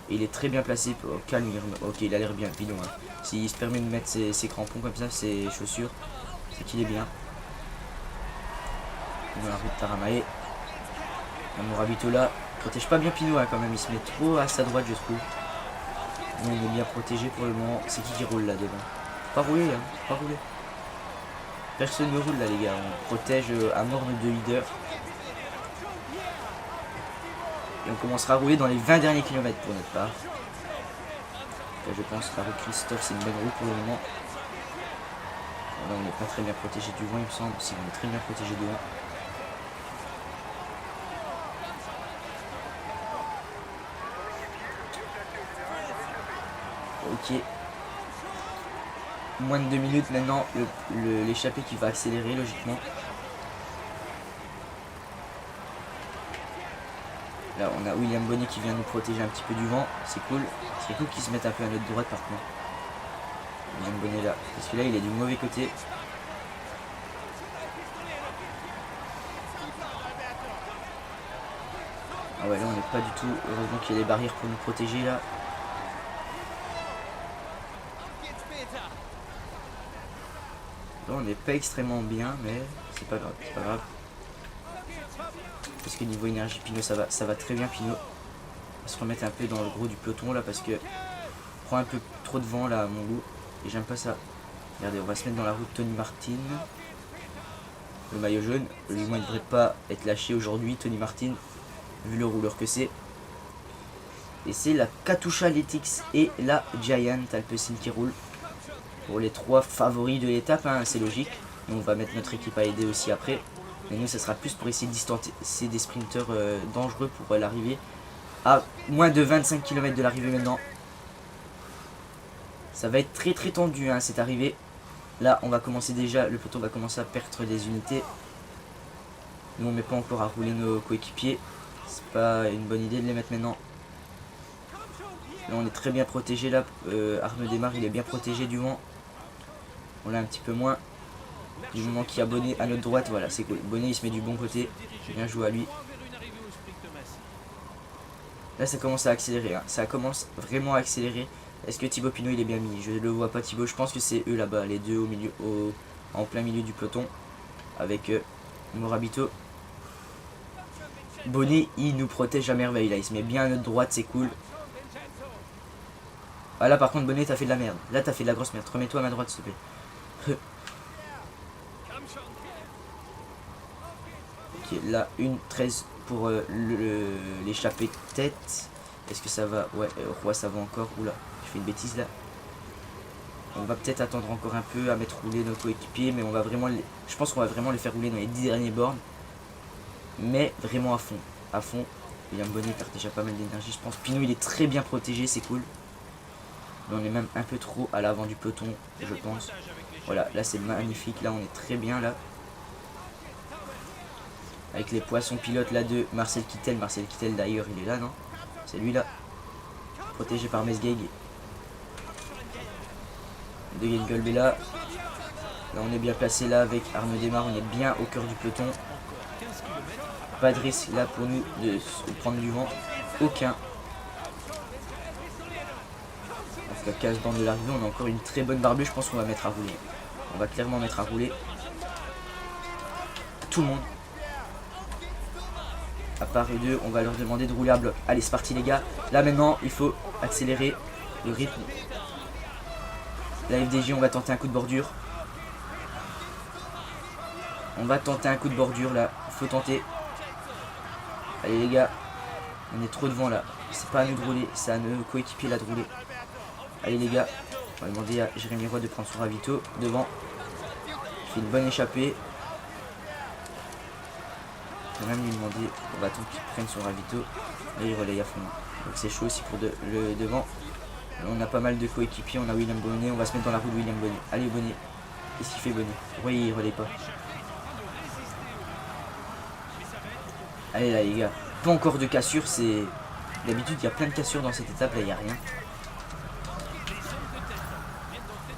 Et il est très bien placé, oh, calme, ok il a l'air bien Pinot hein. S'il se permet de mettre ses crampons comme ça, ses chaussures, c'est qu'il est bien. Dans la route Taramae. Morabito là, protège pas bien Pinot hein, quand même, il se met trop à sa droite je trouve. Mais on est bien protégé pour le moment, c'est qui roule là devant? Pas rouler là, pas rouler. Personne ne roule là les gars, on protège à mort nos deux leaders. Et on commencera à rouler dans les 20 derniers kilomètres pour notre part. Là, je pense que la route Christophe c'est une bonne route pour le moment. Là on n'est pas très bien protégé du vent il me semble, si on est très bien protégé du vent. Ok. Moins de 2 minutes maintenant, l'échappée qui va accélérer logiquement. Là on a William Bonnet qui vient nous protéger un petit peu du vent, c'est cool. C'est cool qu'il se mette un peu à notre droite par contre. William Bonnet là, parce que là il est du mauvais côté. Ah ouais là on n'est pas du tout, heureusement qu'il y a des barrières pour nous protéger là. Là on n'est pas extrêmement bien mais c'est pas grave, c'est pas grave. Parce que niveau énergie Pinot ça va très bien Pinot. On va se remettre un peu dans le gros du peloton là parce que on prend un peu trop de vent là à mon goût et j'aime pas ça. Regardez on va se mettre dans la route Tony Martin. Le maillot jaune, lui moi il ne devrait pas être lâché aujourd'hui Tony Martin vu le rouleur que c'est. Et c'est la Katusha Letix et la Giant Alpecin qui roulent. Pour les trois favoris de l'étape, hein, c'est logique. Nous, on va mettre notre équipe à aider aussi après. Mais nous, ça sera plus pour essayer de distancer des sprinteurs dangereux pour l'arrivée. À moins de 25 km de l'arrivée maintenant. Ça va être très très tendu hein, cette arrivée. Là, on va commencer déjà, le peloton va commencer à perdre des unités. Nous, on ne met pas encore à rouler nos coéquipiers. C'est pas une bonne idée de les mettre maintenant. Là, on est très bien protégé là. Arnaud Desmar, il est bien protégé du vent. On l'a un petit peu moins. Du moment qu'il y a Bonnet à notre droite, voilà, c'est cool. Bonnet, il se met du bon côté. Bien joué à lui. Là, ça commence à accélérer. Hein. Ça commence vraiment à accélérer. Est-ce que Thibaut Pinot, il est bien mis? Je ne le vois pas, Thibaut. Je pense que c'est eux là-bas, les deux au milieu, en plein milieu du peloton. Avec Morabito. Bonnet, il nous protège à merveille. Là, il se met bien à notre droite, c'est cool. Ah là, par contre, Bonnet, t'as fait de la merde. Là, t'as fait de la grosse merde. Remets-toi à ma droite, s'il te plaît. Ok, là, une 13 pour l'échappée tête. Est-ce que ça va? Ouais, Roi, ça va encore. Oula, je fais une bêtise là. On va peut-être attendre encore un peu à mettre rouler nos coéquipiers, mais on va vraiment je pense qu'on va vraiment les faire rouler dans les 10 derniers bornes. Mais vraiment à fond. À fond. William Bonnet perd déjà pas mal d'énergie, je pense. Pinot, il est très bien protégé, c'est cool. Mais on est même un peu trop à l'avant du peloton, je pense. Voilà, là c'est magnifique. Là, on est très bien là. Avec les poissons pilotes là de Marcel Kittel. Marcel Kittel d'ailleurs, il est là, non? C'est lui là. Protégé par Mesgeg. De Gelgolbe là. Là, on est bien placé là avec Arnaud Desmar. On est bien au cœur du peloton. Pas de risque là pour nous de prendre du vent. Aucun. La 15 bandes de l'arrivée, on a encore une très bonne barbue, je pense qu'on va mettre à rouler. On va clairement mettre à rouler. Tout le monde. À part eux deux, on va leur demander de rouler à bloc. Allez, c'est parti les gars. Là maintenant, il faut accélérer le rythme. La FDJ, on va tenter un coup de bordure. On va tenter un coup de bordure là. Il faut tenter. Allez les gars. On est trop devant là. C'est pas à nous de rouler, c'est à nos coéquipiers là de rouler. Allez les gars, on va demander à Jérémy Roy de prendre son ravito devant. Il fait une bonne échappée. On va même lui demander, on va attendre qu'il prenne son ravito. Et il relaye à fond. Donc c'est chaud aussi pour le devant. On a pas mal de coéquipiers, on a William Bonnet, on va se mettre dans la roue de William Bonnet. Allez Bonnet, qu'est-ce qu'il fait Bonnet? Oui, il relaye pas. Allez là les gars, pas encore de cassure, c'est... D'habitude il y a plein de cassures dans cette étape, là il n'y a rien.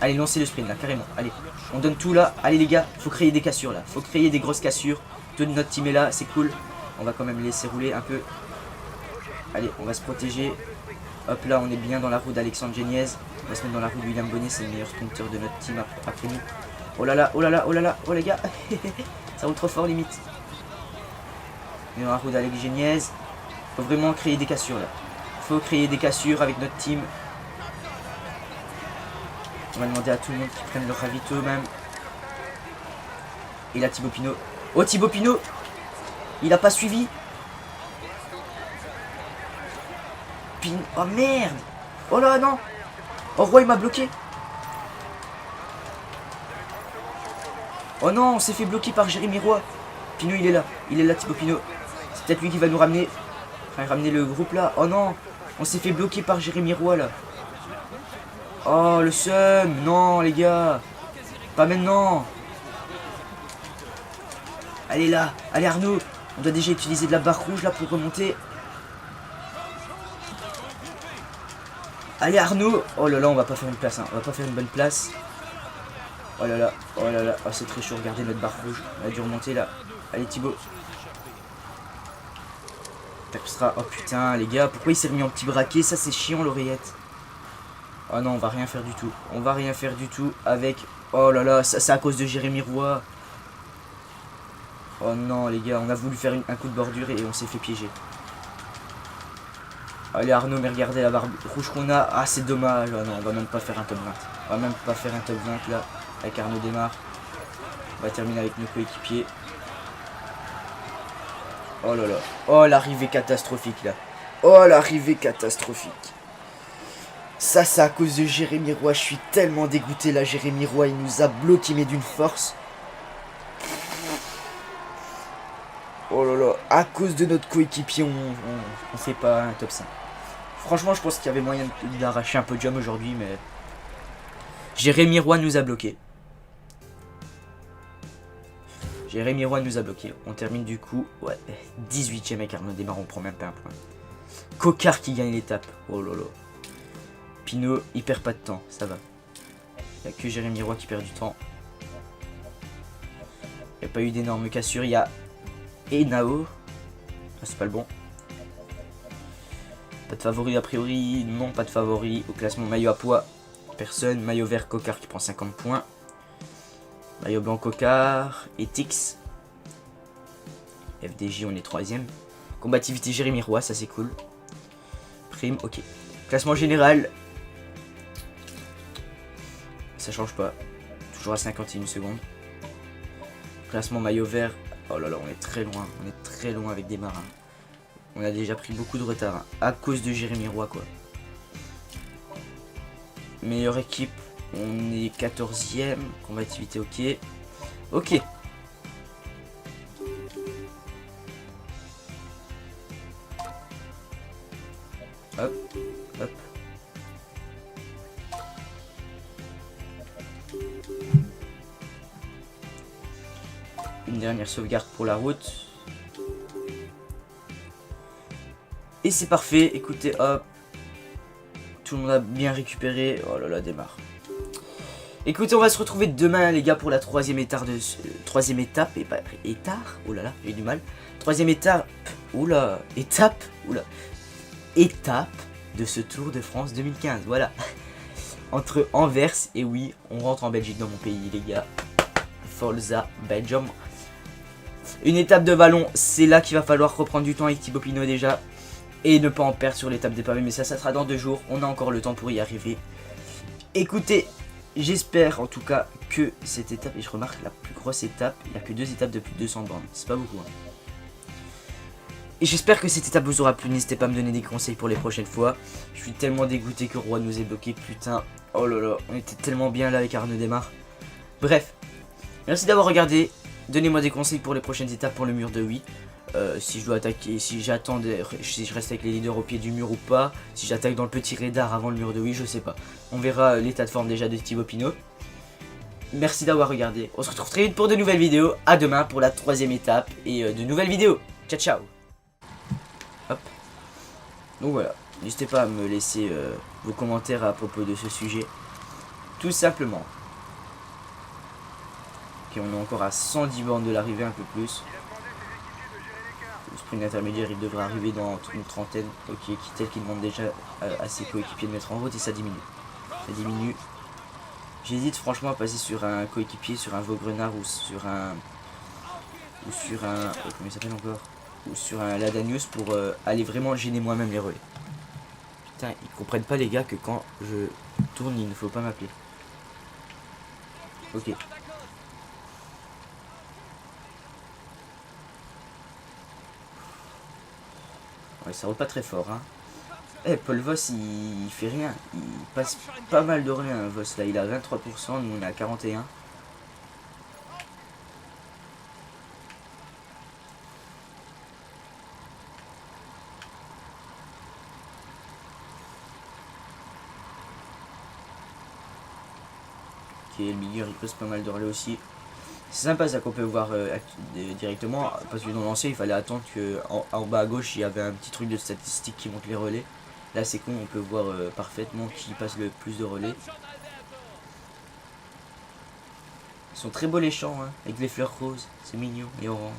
Allez, lancez le sprint là, carrément. Allez, on donne tout là. Allez les gars, faut créer des cassures là. Faut créer des grosses cassures. Tout notre team est là, c'est cool. On va quand même laisser rouler un peu. Allez, on va se protéger. Hop là, on est bien dans la roue d'Alexandre Geniez. On va se mettre dans la roue de William Bonnet, c'est le meilleur sprinter de notre team après nous. Oh là là, oh là là, oh là là, oh les gars. Ça roule trop fort limite. On est dans la roue d'Alex Geniez. Faut vraiment créer des cassures là. Faut créer des cassures avec notre team. On va demander à tout le monde qu'ils prennent leur ravito même. Et là Thibaut Pinot. Oh Thibaut Pinot, il a pas suivi. Oh merde. Oh là non. Oh Roy il m'a bloqué. Oh non, on s'est fait bloquer par Jérémy Roy. Pinot il est là. Il est là Thibaut Pinot. C'est peut-être lui qui va nous ramener. Enfin ramener le groupe là. Oh non. On s'est fait bloquer par Jérémy Roy là. Oh le seum. Non les gars. Pas maintenant. Allez là. Allez Arnaud. On doit déjà utiliser de la barre rouge là pour remonter. Allez Arnaud. Oh là là, on va pas faire une place, hein. On va pas faire une bonne place. Oh là là, oh là là. Oh c'est très chaud, regardez notre barre rouge. On a dû remonter là. Allez Thibaut. Tapstra. Oh putain les gars, pourquoi il s'est remis en petit braquet? Ça c'est chiant l'oreillette. Oh non, on va rien faire du tout. On va rien faire du tout avec... Oh là là, ça c'est à cause de Jérémy Roy. Oh non les gars, on a voulu faire un coup de bordure et on s'est fait piéger. Allez Arnaud, mais regardez la barre rouge qu'on a. Ah c'est dommage. Oh non, on va même pas faire un top 20. On va même pas faire un top 20 là. Avec Arnaud démarre. On va terminer avec nos coéquipiers. Oh là là. Oh l'arrivée catastrophique là. Oh l'arrivée catastrophique. Ça c'est à cause de Jérémy Roy. Je suis tellement dégoûté là. Jérémy Roy il nous a bloqué mais d'une force. Oh là là. À cause de notre coéquipier on fait pas un top 5. Franchement, je pense qu'il y avait moyen d'arracher un podium aujourd'hui, mais... Jérémy Roy nous a bloqué. Jérémy Roy nous a bloqué. On termine du coup, ouais, 18ème avec Arnaud Démarre, on prend même pas un point. Coquard qui gagne l'étape. Oh là là. Pinot, il perd pas de temps, ça va. Il n'y a que Jérémy Roy qui perd du temps. Il n'y a pas eu d'énormes cassures. Il y a Enao. Ah, c'est pas le bon. Pas de favori a priori, non pas de favori. Au classement maillot à poids, personne. Maillot vert Coquard qui prend 50 points. Maillot blanc Coquard et Tix. FDJ on est 3ème. Combativité Jérémy Roy, ça c'est cool. Prime, ok. Classement général. Ça change pas. Toujours à 51 secondes. Classement maillot vert. Oh là là, on est très loin. On est très loin avec des marins. On a déjà pris beaucoup de retard hein, à cause de Jérémy Roy quoi. Meilleure équipe, on est 14ème. Combativité ok. Ok. Hop, hop. Une dernière sauvegarde pour la route. Et c'est parfait, écoutez, hop. Tout le monde a bien récupéré. Oh là là, démarre. Écoutez, on va se retrouver demain, les gars, pour la troisième étape de troisième étape. Et pas étard. Oh là là, j'ai du mal. Troisième étape. Oula. Étape. Oula. Étape de ce Tour de France 2015. Voilà. Entre Anvers et oui, on rentre en Belgique dans mon pays, les gars. Forza Belgium. Une étape de vallon, c'est là qu'il va falloir reprendre du temps avec Thibaut Pinot déjà. Et ne pas en perdre sur l'étape des pavés. Mais ça sera dans 2 jours. On a encore le temps pour y arriver. Écoutez, j'espère en tout cas que cette étape, et je remarque la plus grosse étape, il n'y a que 2 étapes de plus de 200 bornes. C'est pas beaucoup. Hein. Et j'espère que cette étape vous aura plu. N'hésitez pas à me donner des conseils pour les prochaines fois. Je suis tellement dégoûté que Roy nous ait bloqué. Putain. Oh là là. On était tellement bien là avec Arnaud Démarre. Bref. Merci d'avoir regardé. Donnez-moi des conseils pour les prochaines étapes pour le mur de oui. Si je dois attaquer, si j'attends, si je reste avec les leaders au pied du mur ou pas, si j'attaque dans le petit radar avant le mur de oui, je sais pas. On verra l'état de forme déjà de Thibaut Pinot. Merci d'avoir regardé. On se retrouve très vite pour de nouvelles vidéos. À demain pour la 3ème étape et de nouvelles vidéos. Ciao ciao. Donc voilà, n'hésitez pas à me laisser vos commentaires à propos de ce sujet. Tout simplement. Ok, on est encore à 110 bornes de l'arrivée, un peu plus. Le sprint intermédiaire, il devrait arriver dans une trentaine. Ok, Kittel qui demande déjà à ses coéquipiers de mettre en route et ça diminue. Ça diminue. J'hésite franchement à passer sur un coéquipier, sur un Vaugrenard ou sur un... comment il s'appelle encore? Ou sur un Ladanius pour aller vraiment gêner moi-même les relais. Putain, ils comprennent pas les gars que quand je tourne, il ne faut pas m'appeler. Ok. Ouais, ça roule pas très fort, hein. Eh, Paul Voss, il fait rien. Il passe pas mal de relais, hein, Voss. Là, il a 23%, nous on est à 41%. Ok, le milieu, il pose pas mal de relais aussi. C'est sympa ça qu'on peut voir directement, parce que dans l'ancien il fallait attendre que en bas à gauche il y avait un petit truc de statistique qui montre les relais. Là c'est con, on peut voir parfaitement qui passe le plus de relais. Ils sont très beaux les champs, hein, avec les fleurs roses, c'est mignon et orange.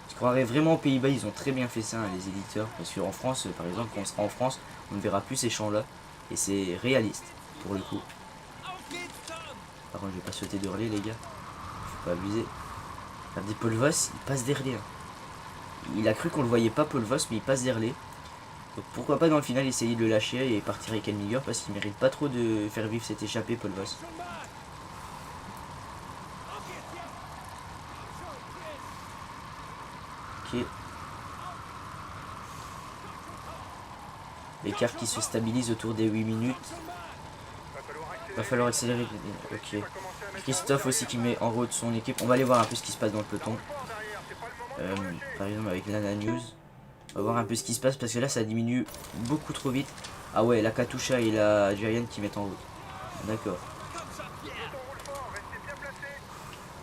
Je croirais vraiment aux Pays-Bas, ils ont très bien fait ça, hein, les éditeurs, parce qu'en France, par exemple, quand on sera en France, on ne verra plus ces champs là, et c'est réaliste pour le coup. Par contre je vais pas sauter de relais les gars, faut pas abuser. Regardez Paul Voss, il passe derrière. Il a cru qu'on le voyait pas Paul Voss, mais il passe derrière. Donc pourquoi pas dans le final essayer de le lâcher et partir avec Elmiger, parce qu'il mérite pas trop de faire vivre cette échappée Paul Voss. Ok. L'écart qui se stabilise autour des 8 minutes. Va falloir accélérer. Ok. Christophe aussi qui met en route son équipe. On va aller voir un peu ce qui se passe dans le peloton. Par exemple avec Lana News. On va voir un peu ce qui se passe parce que là ça diminue beaucoup trop vite. Ah ouais, la Katusha et la Giant qui mettent en route. D'accord.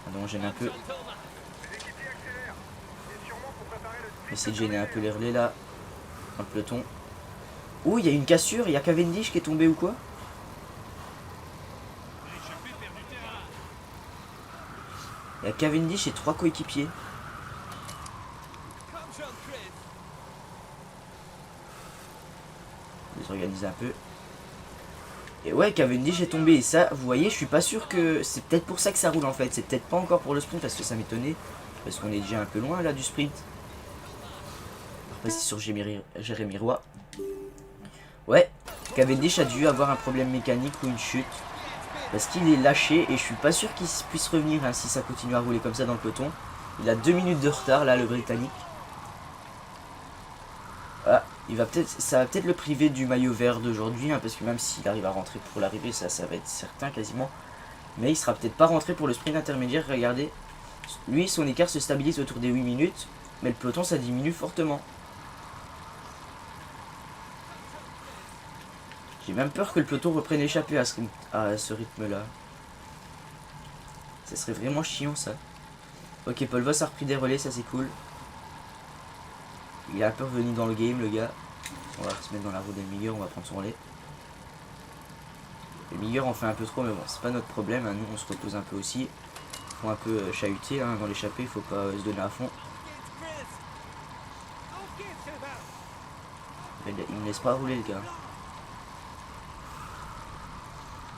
Ah non, on gêne un peu. Essayer de gêner un peu les relais là. Dans le peloton. Ouh, il y a une cassure, il y a Cavendish qui est tombé ou quoi? Il y a Cavendish et 3 coéquipiers. Désorganiser un peu. Et ouais, Cavendish est tombé. Et ça, vous voyez, je suis pas sûr que... C'est peut-être pour ça que ça roule en fait. C'est peut-être pas encore pour le sprint parce que ça m'étonnait. Parce qu'on est déjà un peu loin là du sprint. On va passer sur Jérémy Roy. Ouais, Cavendish a dû avoir un problème mécanique ou une chute. Parce qu'il est lâché et je suis pas sûr qu'il puisse revenir hein, si ça continue à rouler comme ça dans le peloton. Il a 2 minutes de retard là, le Britannique. Ah, ça va peut-être le priver du maillot vert d'aujourd'hui, hein, parce que même s'il arrive à rentrer pour l'arrivée, ça va être certain quasiment. Mais il sera peut-être pas rentré pour le sprint intermédiaire, regardez. Lui, son écart se stabilise autour des 8 minutes, mais le peloton ça diminue fortement. J'ai même peur que le peloton reprenne l'échappée à ce rythme-là. Ça serait vraiment chiant ça. Ok, Paul Voss a repris des relais, ça c'est cool. Il est un peu revenu dans le game, le gars. On va se mettre dans la roue d'Elmiger, on va prendre son relais. Elmiger en fait un peu trop, mais bon, c'est pas notre problème. Hein. Nous, on se repose un peu aussi. Faut un peu chahuter hein, dans l'échappée, il faut pas se donner à fond. Il me laisse pas rouler, le gars.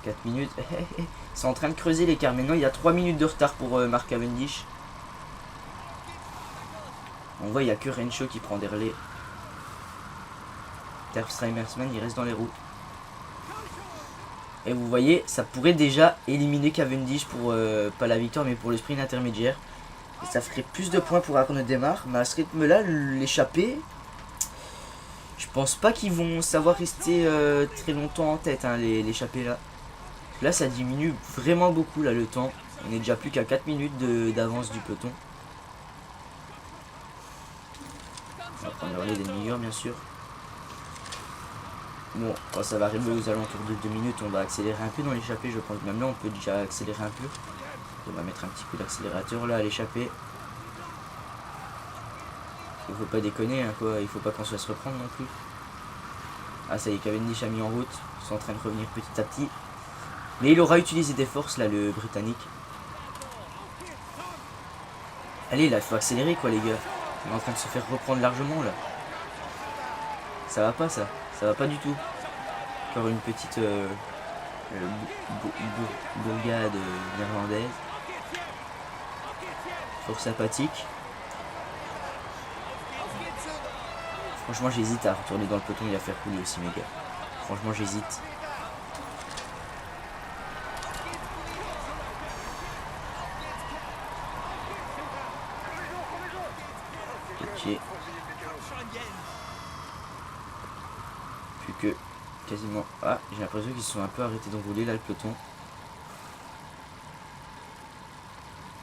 4 minutes. C'est en train de creuser l'écart. Maintenant, il y a 3 minutes de retard pour Mark Cavendish. On voit, il n'y a que Renshaw qui prend des relais. Terpstra-Emersman, il reste dans les roues. Et vous voyez, ça pourrait déjà éliminer Cavendish pour, pas la victoire, mais pour le sprint intermédiaire. Et ça ferait plus de points pour Arnaud Démarre. Mais à ce rythme-là, l'échappée, je pense pas qu'ils vont savoir rester très longtemps en tête, hein, l'échappée là. Là, ça diminue vraiment beaucoup, là, le temps. On est déjà plus qu'à 4 minutes d'avance du peloton. On va prendre le relais des meilleurs, bien sûr. Bon, quand ça va arriver aux alentours de 2 minutes, on va accélérer un peu dans l'échappée. Je pense que même là, on peut déjà accélérer un peu. On va mettre un petit coup d'accélérateur là à l'échappée. Il faut pas déconner, hein, quoi. Il faut pas qu'on se laisse reprendre non plus. Ah ça y est, Cavendish a mis en route. Ils sont en train de revenir petit à petit. Mais il aura utilisé des forces là, le Britannique. Allez là, il faut accélérer quoi les gars. Il est en train de se faire reprendre largement là. Ça va pas ça. Ça va pas du tout. Encore une petite bourgade néerlandaise. Fort sympathique. Franchement j'hésite à retourner dans le peloton et à faire rouler aussi mes gars. Franchement j'hésite. Ok. Plus que quasiment... Ah, j'ai l'impression qu'ils se sont un peu arrêtés de rouler là le peloton.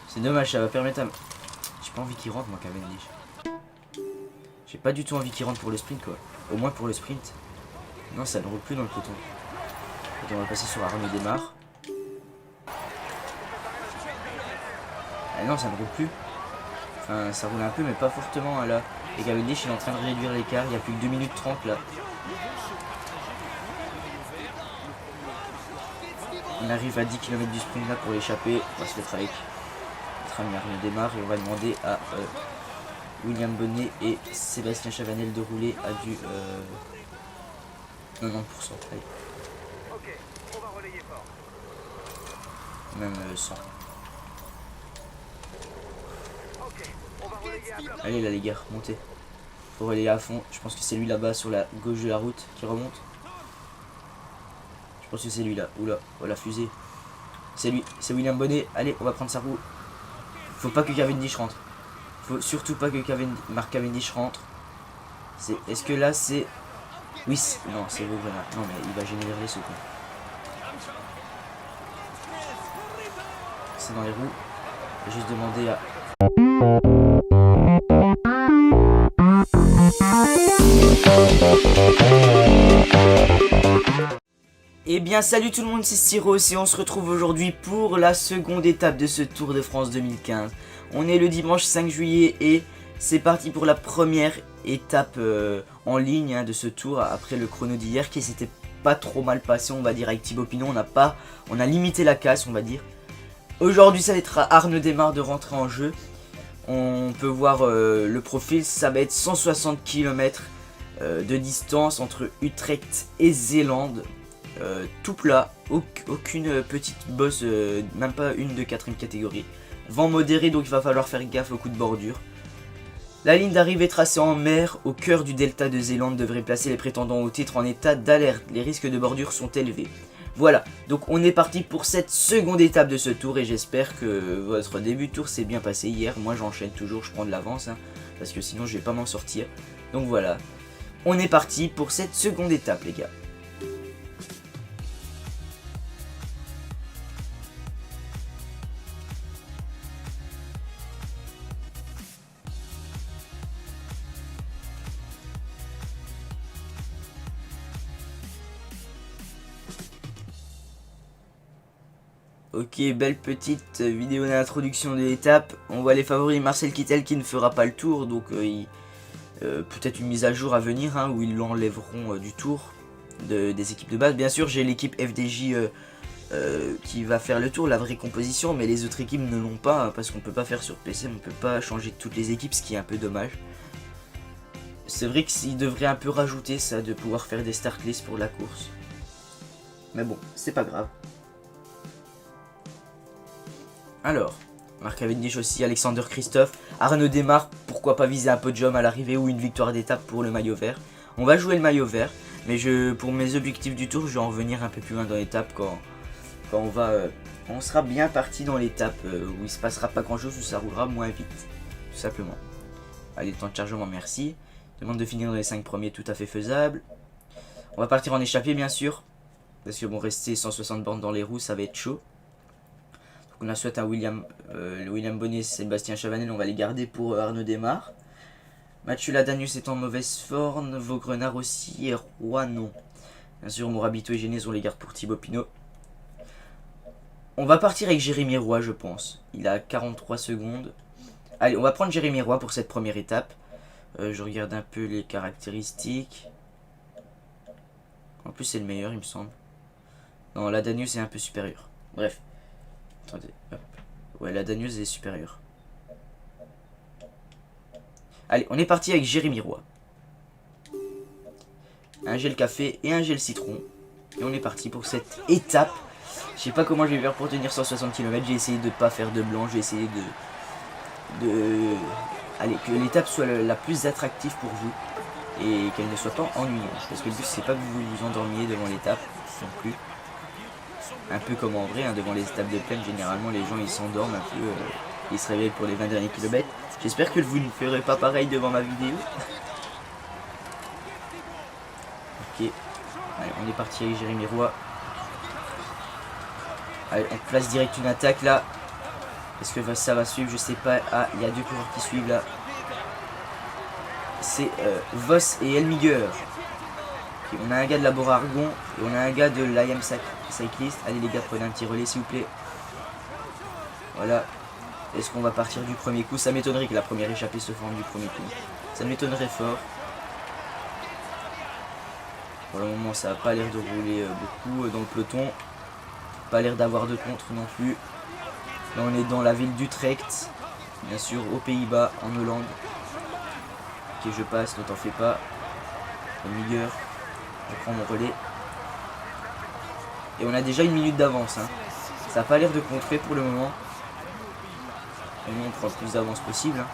C'est dommage, ça va permettre à... J'ai pas envie qu'il rentre moi Cavendish. J'ai pas du tout envie qu'il rentre pour le sprint quoi. Au moins pour le sprint. Non ça ne roule plus dans le peloton. Donc, on va passer sur Arnaud Démarre. Ah non ça ne roule plus. Enfin ça roule un peu mais pas fortement hein, là. Et Cavendish il est en train de réduire l'écart. Il y a plus que 2 minutes 30 là. On arrive à 10 km du sprint là pour l'échapper. On va se mettre avec notre ami Arnaud Démarre et on va demander à William Bonnet et Sébastien Chavanel de rouler à du 90%. Allez. Ok, on va relayer fort. Même 100. Ok, on va relayer à bloc. Allez là les gars, montez. Faut relayer à fond. Je pense que c'est lui là-bas sur la gauche de la route qui remonte. Je pense que c'est lui là. Oula, oh la fusée. C'est lui, c'est William Bonnet. Allez, on va prendre sa roue. Faut pas que Cavendish rentre. Faut surtout pas que Mark Cavendish rentre. Est-ce que là c'est... Oui, non, c'est Vaugrenard. Non mais il va générer les secondes. C'est dans les roues. Je vais juste demander à... Eh bien salut tout le monde, c'est Styros et on se retrouve aujourd'hui pour la seconde étape de ce Tour de France 2015. On est le dimanche 5 juillet et c'est parti pour la première étape en ligne hein, de ce tour après le chrono d'hier qui s'était pas trop mal passé on va dire avec Thibaut Pinot. On a limité la casse on va dire. Aujourd'hui ça va être à Arnaud Démarre de rentrer en jeu. On peut voir le profil, ça va être 160 km de distance entre Utrecht et Zélande. Tout plat, aucune petite bosse, même pas une de 4ème catégorie. Vent modéré donc il va falloir faire gaffe aux coups de bordure. La ligne d'arrivée tracée en mer au cœur du delta de Zélande devrait placer les prétendants au titre en état d'alerte. Les risques de bordure sont élevés. Voilà, donc on est parti pour cette seconde étape de ce tour et j'espère que votre début de tour s'est bien passé hier. Moi j'enchaîne toujours, je prends de l'avance hein, parce que sinon je vais pas m'en sortir. Donc voilà, on est parti pour cette seconde étape les gars. Ok, belle petite vidéo d'introduction de l'étape. On voit les favoris Marcel Kittel qui ne fera pas le tour, donc peut-être une mise à jour à venir hein, où ils l'enlèveront du tour des équipes de base. Bien sûr, j'ai l'équipe FDJ qui va faire le tour, la vraie composition, mais les autres équipes ne l'ont pas hein, parce qu'on peut pas faire sur PC, on peut pas changer toutes les équipes, ce qui est un peu dommage. C'est vrai qu'ils devraient un peu rajouter ça, de pouvoir faire des start lists pour la course. Mais bon, c'est pas grave. Alors, Mark Cavendish aussi, Alexander Christophe, Arnaud Démarre, pourquoi pas viser un podium à l'arrivée ou une victoire d'étape pour le maillot vert. On va jouer le maillot vert, mais pour mes objectifs du tour, je vais en revenir un peu plus loin dans l'étape quand on sera bien parti dans l'étape où il se passera pas grand chose, où ça roulera moins vite, tout simplement. Allez, temps de chargement, merci. Demande de finir dans les 5 premiers, tout à fait faisable. On va partir en échappée, bien sûr, parce que bon, rester 160 bornes dans les roues, ça va être chaud. On a soit un William Bonnet et Sébastien Chavanel, on va les garder pour Arnaud Démarre. Mathieu Ladanius est en mauvaise forme, Vaugrenard aussi et Roy non. Bien sûr, Morabito et Génez, on les garde pour Thibaut Pinot. On va partir avec Jérémy Roy, je pense. Il a 43 secondes. Allez, on va prendre Jérémy Roy pour cette première étape. Je regarde un peu les caractéristiques. En plus, c'est le meilleur, il me semble. Non, la Danus est un peu supérieure. Bref. Attendez, hop. Ouais, la Danus est supérieure. Allez, on est parti avec Jérémy Roy. Un gel café et un gel citron. Et on est parti pour cette étape. Je sais pas comment je vais faire pour tenir 160 km. J'ai essayé de pas faire de blanc. J'ai essayé allez, que l'étape soit la plus attractive pour vous. Et qu'elle ne soit pas ennuyeuse. Parce que le but, c'est pas que vous vous endormiez devant l'étape non plus. Un peu comme en vrai, hein, devant les étapes de plaine, généralement les gens ils s'endorment un peu. Ils se réveillent pour les 20 derniers kilomètres. J'espère que vous ne ferez pas pareil devant ma vidéo. Ok. Allez, on est parti avec Jérémy Roy. Allez, on place direct une attaque là. Est-ce que ça va suivre? Je sais pas. Ah, il y a deux coureurs qui suivent là. C'est Voss et Elmiger. Okay, on a un gars de la Bora Argon et on a un gars de l'IM Cyclist. Allez les gars, prenez un petit relais s'il vous plaît. Voilà. Est-ce qu'on va partir du premier coup? Ça m'étonnerait que la première échappée se forme du premier coup. Ça m'étonnerait fort. Pour le moment, ça n'a pas l'air de rouler beaucoup dans le peloton. Pas l'air d'avoir de contre non plus. Là, on est dans la ville d'Utrecht. Bien sûr, aux Pays-Bas, en Hollande. Ok, je passe, ne t'en fais pas. Elmiger, je prends mon relais. Et on a déjà une minute d'avance. Hein. Ça n'a pas l'air de contrer pour le moment. Et nous, on prend le plus d'avance possible. Hein.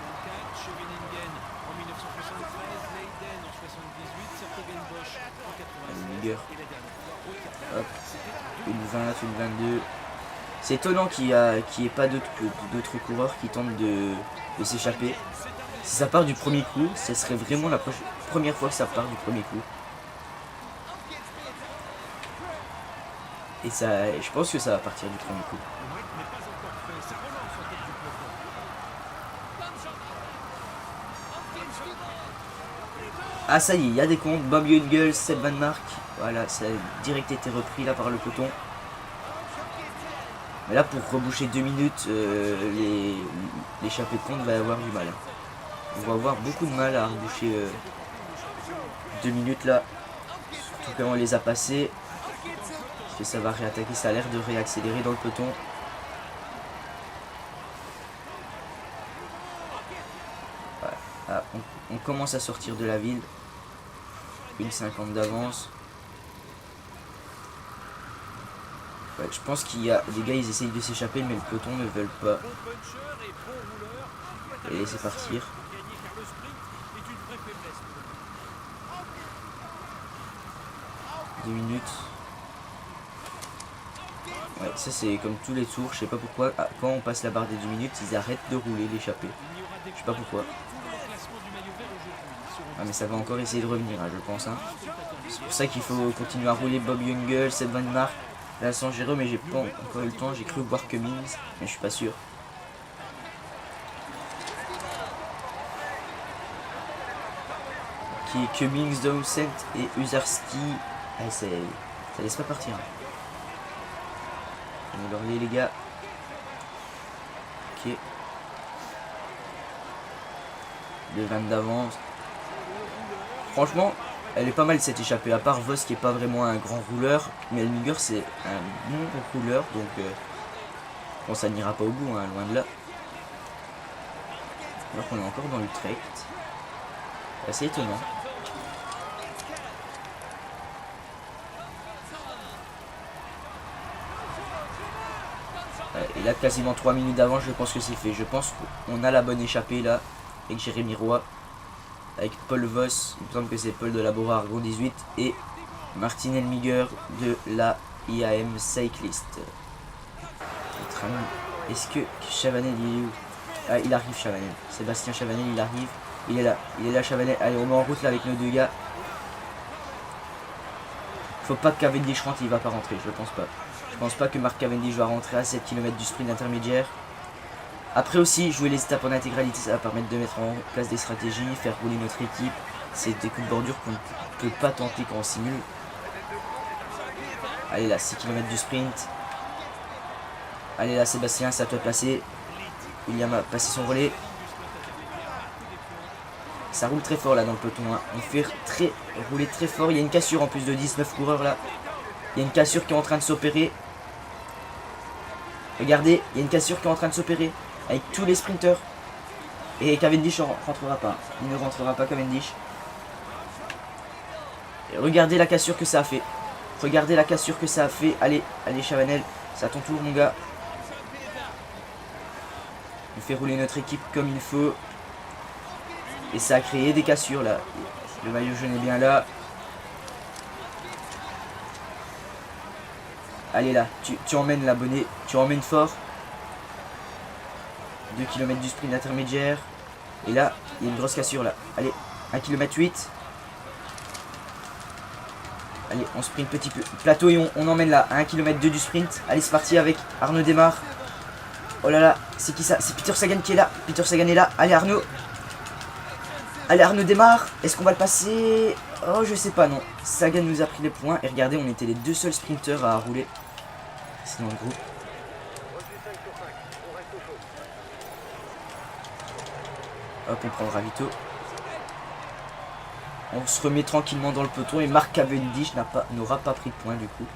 Elmiger. Hop. Une 20, une 22. C'est étonnant qu'il n'y ait pas d'autres coureurs qui tentent de s'échapper. Si ça part du premier coup, ce serait vraiment la première fois que ça part du premier coup. Et ça, je pense que ça va partir du premier coup. Ah ça y est, il y a des comptes. Bob Jungels, Seb Van Mark. Voilà, ça a direct été repris là par le peloton. Mais là pour reboucher 2 minutes, l'échappée de compte va avoir du mal. On va avoir beaucoup de mal à reboucher 2 minutes là. Surtout quand on les a passés. Parce que ça va réattaquer, ça a l'air de réaccélérer dans le peloton. Voilà. Ah, on commence à sortir de la ville. Une 50 d'avance. Ouais, je pense qu'il y a des gars, ils essayent de s'échapper, mais le peloton ne veulent pas. Et laisser partir. Deux minutes. Ouais, ça c'est comme tous les tours, je sais pas pourquoi. Ah, quand on passe la barre des 2 minutes, ils arrêtent de rouler l'échappée. Je sais pas pourquoi. Ah mais ça va encore essayer de revenir, hein, je pense. Hein. C'est pour ça qu'il faut continuer à rouler Bob Jungels, Seb Van Mark. Là, sans Jérôme, mais j'ai pas encore eu le temps. J'ai cru voir Cummings, mais je suis pas sûr. Qui est Cummings, Dowsett et Uzarski. Ah, ça laisse pas partir. On va leur les gars. Ok. Les 20 d'avance. Franchement, elle est pas mal cette échappée, à part Voss qui est pas vraiment un grand rouleur, mais Elmiger c'est un bon rouleur, donc bon, ça n'ira pas au bout, hein, loin de là. Alors qu'on est encore dans l'Utrecht. C'est étonnant. Et là, quasiment 3 minutes d'avance, je pense que c'est fait. Je pense qu'on a la bonne échappée là, avec Jérémy Roy. Avec Paul Voss, il me semble que c'est Paul de la Bora Argon 18 et Martin Elmiger de la IAM Cyclist. Est-ce que Chavanel il est où? Ah, il arrive Chavanel. Sébastien Chavanel il arrive. Il est là Chavanel. Allez, on est en route là avec nos deux gars. Faut pas que Cavendish rentre, il va pas rentrer, je pense pas. Je pense pas que Mark Cavendish va rentrer à 7 km du sprint intermédiaire. Après aussi, jouer les étapes en intégralité, ça va permettre de mettre en place des stratégies, faire rouler notre équipe. C'est des coups de bordure qu'on ne peut pas tenter quand on simule. Allez là, 6 km du sprint. Allez là, Sébastien, c'est à toi de passer. William a passé son relais. Ça roule très fort là dans le peloton. Hein. On fait rouler très fort. Il y a une cassure en plus de 19 coureurs là. Il y a une cassure qui est en train de s'opérer. Regardez, il y a une cassure qui est en train de s'opérer. Avec tous les sprinteurs. Et Cavendish ne rentrera pas. Il ne rentrera pas Cavendish. Et regardez la cassure que ça a fait. Regardez la cassure que ça a fait. Allez, allez Chavanel. C'est à ton tour mon gars. On fait rouler notre équipe comme il faut. Et ça a créé des cassures là. Le maillot jaune est bien là. Allez là, tu emmènes l'abonné. Tu emmènes fort. 2 km du sprint intermédiaire. Et là, il y a une grosse cassure là. Allez, 1 km 8. Allez, on sprint petit peu. Plateau et on emmène là. À 1 km 2 du sprint. Allez, c'est parti avec Arnaud démarre. Oh là là, c'est qui ça? C'est Peter Sagan qui est là. Peter Sagan est là. Allez Arnaud. Allez Arnaud démarre. Est-ce qu'on va le passer? Oh je sais pas, non. Sagan nous a pris les points. Et regardez, on était les 2 seuls sprinteurs à rouler. C'est dans le groupe. Hop, on prend le ravito. On se remet tranquillement dans le peloton. Et Mark Cavendish n'aura pas pris de points du coup.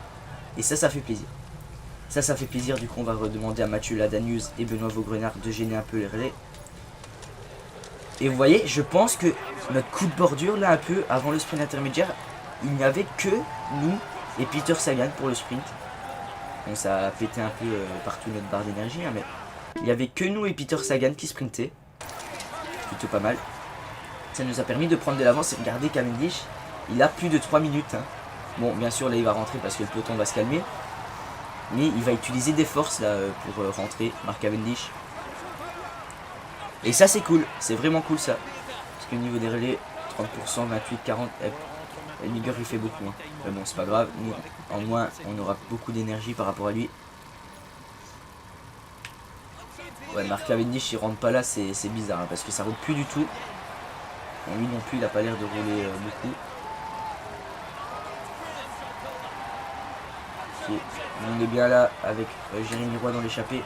Et ça fait plaisir. Ça fait plaisir. Du coup, on va redemander à Mathieu Ladanius et Benoît Vaugrenard de gêner un peu les relais. Et vous voyez, je pense que notre coup de bordure, là, un peu, avant le sprint intermédiaire, il n'y avait que nous et Peter Sagan pour le sprint. Bon, ça a pété un peu partout notre barre d'énergie, hein, mais il n'y avait que nous et Peter Sagan qui sprintaient. Plutôt pas mal. Ça nous a permis de prendre de l'avance et regardez Cavendish, il a plus de 3 minutes. Hein. Bon, bien sûr, là, il va rentrer parce que le peloton va se calmer. Mais il va utiliser des forces, là, pour rentrer, Mark Cavendish. Et ça c'est cool, c'est vraiment cool ça. Parce qu'au niveau des relais, 30%, 28, 40, Elmiger il fait beaucoup. Hein. Mais bon c'est pas grave, nous en moins on aura beaucoup d'énergie par rapport à lui. Ouais, Mark Cavendish il rentre pas là, c'est bizarre hein, parce que ça roule plus du tout. Bon, lui non plus il a pas l'air de rouler beaucoup. Okay. On est bien là avec Jérémy Roy dans l'échappée.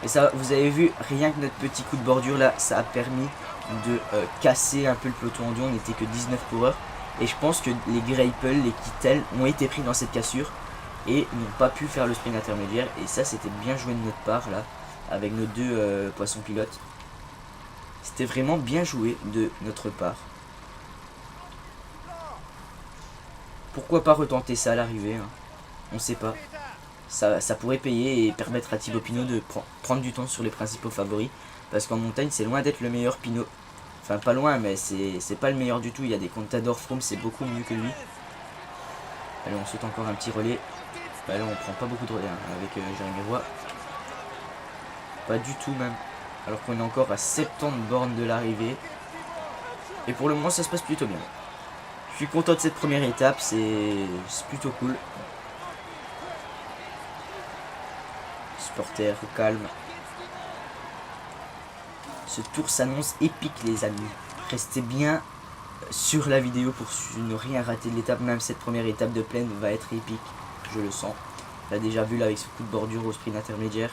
Et ça, vous avez vu, rien que notre petit coup de bordure là, ça a permis de casser un peu le peloton en deux. On n'était que 19 coureurs. Et je pense que les Greipel, les Kittel ont été pris dans cette cassure et n'ont pas pu faire le sprint intermédiaire. Et ça, c'était bien joué de notre part là, avec nos 2 poissons pilotes. C'était vraiment bien joué de notre part. Pourquoi pas retenter ça à l'arrivée hein. On sait pas. Ça pourrait payer et permettre à Thibaut Pinot de prendre du temps sur les principaux favoris. Parce qu'en montagne, c'est loin d'être le meilleur Pinot. Enfin, pas loin, mais c'est pas le meilleur du tout. Il y a des Contador, Froome, c'est beaucoup mieux que lui. Allez, on saute encore un petit relais. Bah là, on prend pas beaucoup de relais hein, avec Jérémy Roy. Pas du tout même. Alors qu'on est encore à 70 bornes de l'arrivée. Et pour le moment, ça se passe plutôt bien. Je suis content de cette première étape, c'est plutôt cool. Supporters, calme. Ce tour s'annonce épique les amis. Restez bien sur la vidéo pour ne rien rater de l'étape. Même cette première étape de plaine va être épique. Je le sens. On l'a déjà vu là avec ce coup de bordure au sprint intermédiaire.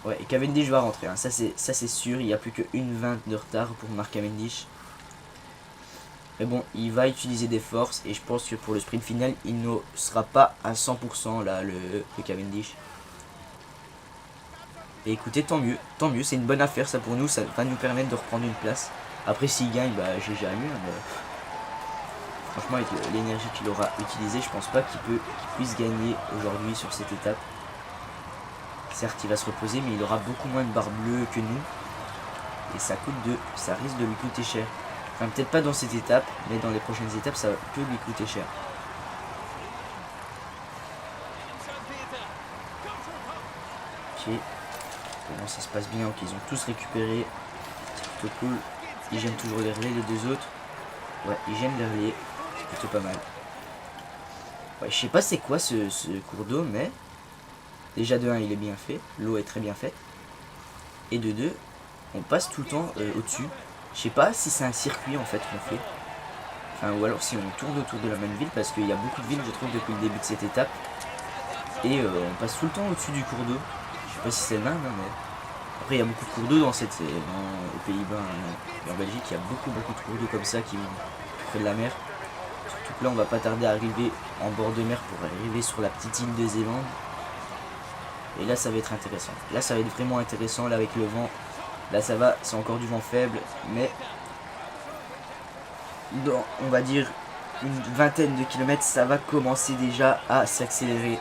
Ouais, et Cavendish va rentrer. Hein. Ça c'est sûr. Il n'y a plus que 1:20 de retard pour Mark Cavendish. Mais bon, il va utiliser des forces. Et je pense que pour le sprint final, il ne sera pas à 100% là, le Cavendish. Et écoutez, tant mieux, c'est une bonne affaire ça pour nous, ça va nous permettre de reprendre une place. Après s'il gagne, bah j'ai jamais mieux, mais franchement avec l'énergie qu'il aura utilisée, je pense pas qu'il puisse gagner aujourd'hui sur cette étape. Certes il va se reposer, mais il aura beaucoup moins de barre bleue que nous. Et ça risque de lui coûter cher. Enfin peut-être pas dans cette étape, mais dans les prochaines étapes ça peut lui coûter cher. Ok. Bon, ça se passe bien, ok, ils ont tous récupéré, c'est plutôt cool. Ils gênent toujours les relais, les deux autres. Ouais, ils gênent les relais, c'est plutôt pas mal. Ouais, je sais pas c'est quoi ce cours d'eau, mais déjà de 1 il est bien fait, l'eau est très bien faite. Et de 2, on passe tout le temps au-dessus. Je sais pas si c'est un circuit en fait qu'on fait. Enfin, ou alors si on tourne autour de la même ville, parce qu'il y a beaucoup de villes je trouve depuis le début de cette étape. Et on passe tout le temps au-dessus du cours d'eau. Je sais pas si c'est le même, hein, mais Après il y a beaucoup de cours d'eau dans aux Pays-Bas et en Belgique, il y a beaucoup de cours d'eau comme ça qui près de la mer. Surtout que là on va pas tarder à arriver en bord de mer pour arriver sur la petite île de Zélande. Et là ça va être intéressant. Là ça va être vraiment intéressant là avec le vent. Là ça va, c'est encore du vent faible, mais dans, on va dire, une vingtaine de kilomètres, ça va commencer déjà à s'accélérer.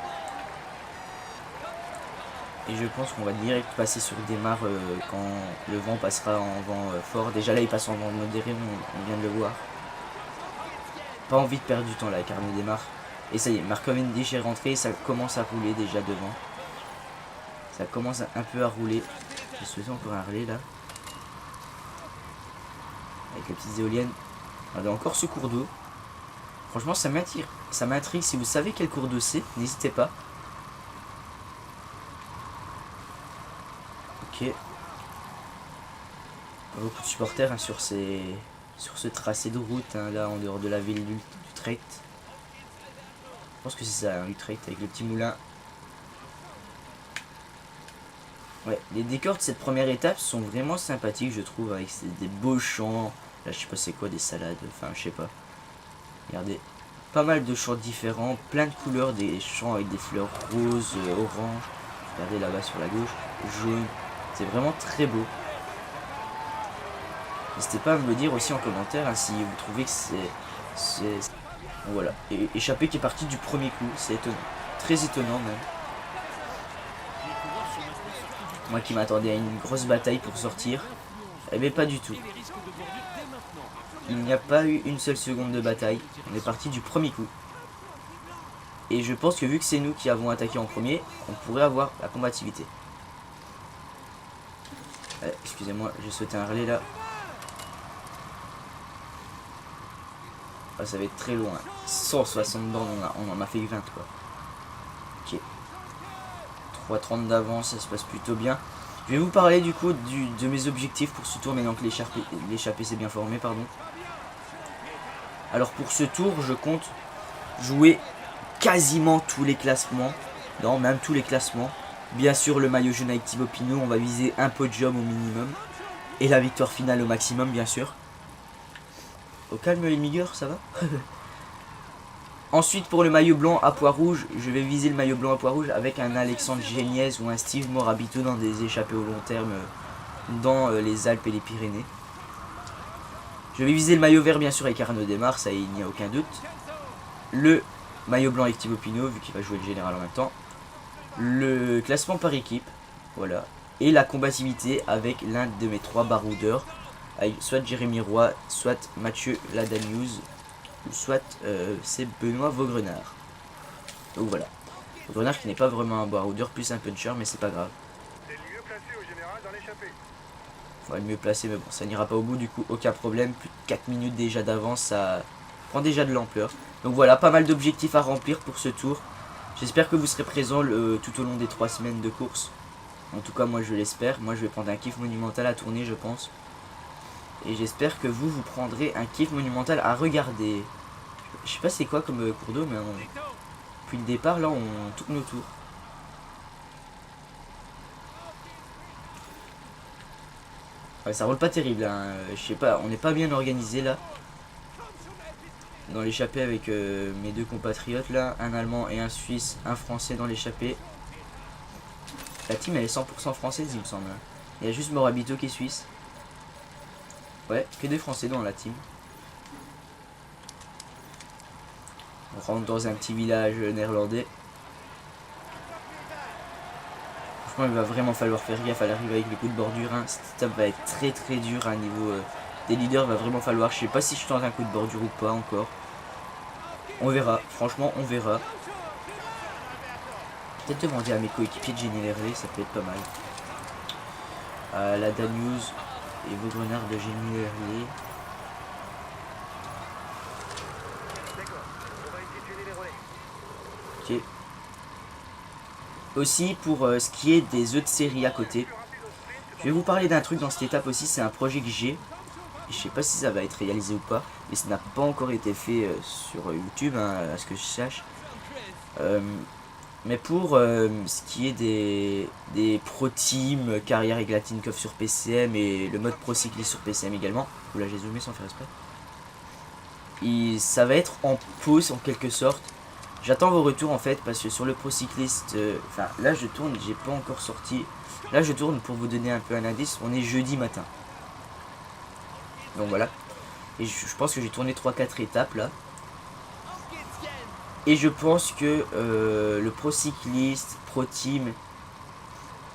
Et je pense qu'on va direct passer sur des mares quand le vent passera en vent fort. Déjà là il passe en vent modéré, on vient de le voir. Pas envie de perdre du temps là avec Arnaud Démarre. Et ça y est, Mark Cavendish est rentré, ça commence à rouler déjà devant. Ça commence un peu à rouler. Je souhaitais encore un relais là. Avec les petites éoliennes. Regardez encore ce cours d'eau. Franchement ça m'attire. Ça m'intrigue. Si vous savez quel cours d'eau c'est, n'hésitez pas. Ok. Beaucoup de supporters hein, sur ce tracé de route hein, là en dehors de la ville d'Utrecht. Je pense que c'est ça, hein, Utrecht avec le petit moulin. Ouais, les décors de cette première étape sont vraiment sympathiques, je trouve, avec des beaux champs. Là, je sais pas c'est quoi, des salades, enfin, je sais pas. Regardez, pas mal de champs différents, plein de couleurs, des champs avec des fleurs roses, orange. Regardez là-bas sur la gauche, jaune. C'est vraiment très beau. N'hésitez pas à me le dire aussi en commentaire hein, si vous trouvez que c'est... Voilà, et échappé qui est parti du premier coup, c'est étonnant. Très étonnant même. Moi qui m'attendais à une grosse bataille pour sortir. Eh bien pas du tout. Il n'y a pas eu une seule seconde de bataille. On est parti du premier coup. Et je pense que vu que c'est nous qui avons attaqué en premier, on pourrait avoir la combativité. Excusez-moi, j'ai sauté un relais là. Ah, ça va être très loin. 160 bornes, on en a fait 20 quoi. Ok. 3,30 d'avance, ça se passe plutôt bien. Je vais vous parler du coup de mes objectifs pour ce tour maintenant que l'échappée s'est bien formée, pardon. Alors pour ce tour, je compte jouer quasiment tous les classements. Non, même tous les classements. Bien sûr, le maillot jaune avec Thibaut Pinot, on va viser un podium au minimum. Et la victoire finale au maximum, bien sûr. Au calme les migueurs, ça va? Ensuite, pour le maillot blanc à poids rouge, je vais viser le maillot blanc à poids rouge avec un Alexandre Géniez ou un Steve Morabito dans des échappées au long terme dans les Alpes et les Pyrénées. Je vais viser le maillot vert, bien sûr, avec Arnaud Démarre, ça il n'y a aucun doute. Le maillot blanc avec Thibaut Pinot, vu qu'il va jouer le général en même temps. Le classement par équipe, voilà. Et la combativité avec l'un de mes 3 baroudeurs, avec soit Jérémy Roy, soit Mathieu Ladanius, ou soit c'est Benoît Vaugrenard. Donc voilà. Vaugrenard qui n'est pas vraiment un baroudeur, plus un puncher, mais c'est pas grave. C'est le mieux placé au général dans l'échappée. Ouais, le mieux placé, mais bon, ça n'ira pas au bout, du coup, aucun problème. Plus de 4 minutes déjà d'avance, ça prend déjà de l'ampleur. Donc voilà, pas mal d'objectifs à remplir pour ce tour. J'espère que vous serez présents tout au long des 3 semaines de course. En tout cas, moi je l'espère. Moi je vais prendre un kiff monumental à tourner, je pense. Et j'espère que vous prendrez un kiff monumental à regarder. Je sais pas c'est quoi comme cours d'eau, mais depuis le départ, là, on tourne nos tours. Ouais, ça roule pas terrible, hein. Je sais pas, on n'est pas bien organisé là. Dans l'échappée avec mes 2 compatriotes là, un Allemand et un Suisse, un Français dans l'échappée. La team elle est 100% française il me semble. Il y a juste Morabito qui est suisse. Ouais, que des Français dans la team. On rentre dans un petit village néerlandais. Franchement il va vraiment falloir faire gaffe à l'arrivée avec les coups de bordure. Hein. Cette étape va être très dur à un niveau des leaders. Va vraiment falloir, je sais pas si je tente un coup de bordure ou pas encore. On verra, franchement on verra. Peut-être demander à mes coéquipiers de gêner les relais, ça peut être pas mal. La Danius et Vaugrenard de gêner les relais. D'accord, on va essayer de gêner les relais. Ok. Aussi pour ce qui est des œufs de série à côté. Je vais vous parler d'un truc dans cette étape aussi, c'est un projet que j'ai. Je sais pas si ça va être réalisé ou pas, mais ça n'a pas encore été fait sur YouTube, hein, à ce que je sache. Mais pour ce qui est des pro team, carrière et Glatinkov sur PCM et le mode pro cycliste sur PCM également, oula j'ai zoomé sans faire exprès, ça va être en pause en quelque sorte. J'attends vos retours en fait parce que sur le pro cycliste, enfin là je tourne, j'ai pas encore sorti. Là je tourne pour vous donner un peu un indice, on est jeudi matin. Donc voilà. Et je pense que j'ai tourné 3-4 étapes là. Et je pense que le pro cycliste, pro team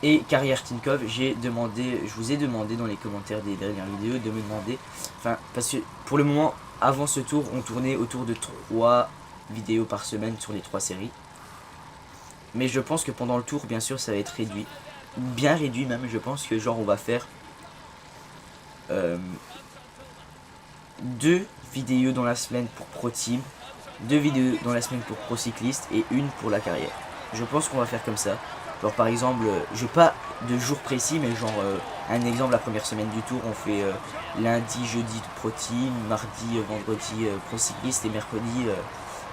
et carrière Tinkov, je vous ai demandé dans les commentaires des dernières vidéos de me demander, enfin parce que pour le moment, avant ce tour, on tournait autour de 3 vidéos par semaine sur les 3 séries. Mais je pense que pendant le tour, bien sûr, ça va être réduit, bien réduit même. Je pense que genre on va faire 2 vidéos dans la semaine pour pro team, 2 vidéos dans la semaine pour pro cycliste et 1 pour la carrière. Je pense qu'on va faire comme ça. Genre par exemple, j'ai pas de jour précis, mais genre un exemple, la première semaine du tour, on fait lundi, jeudi pro team, mardi, vendredi pro cycliste et mercredi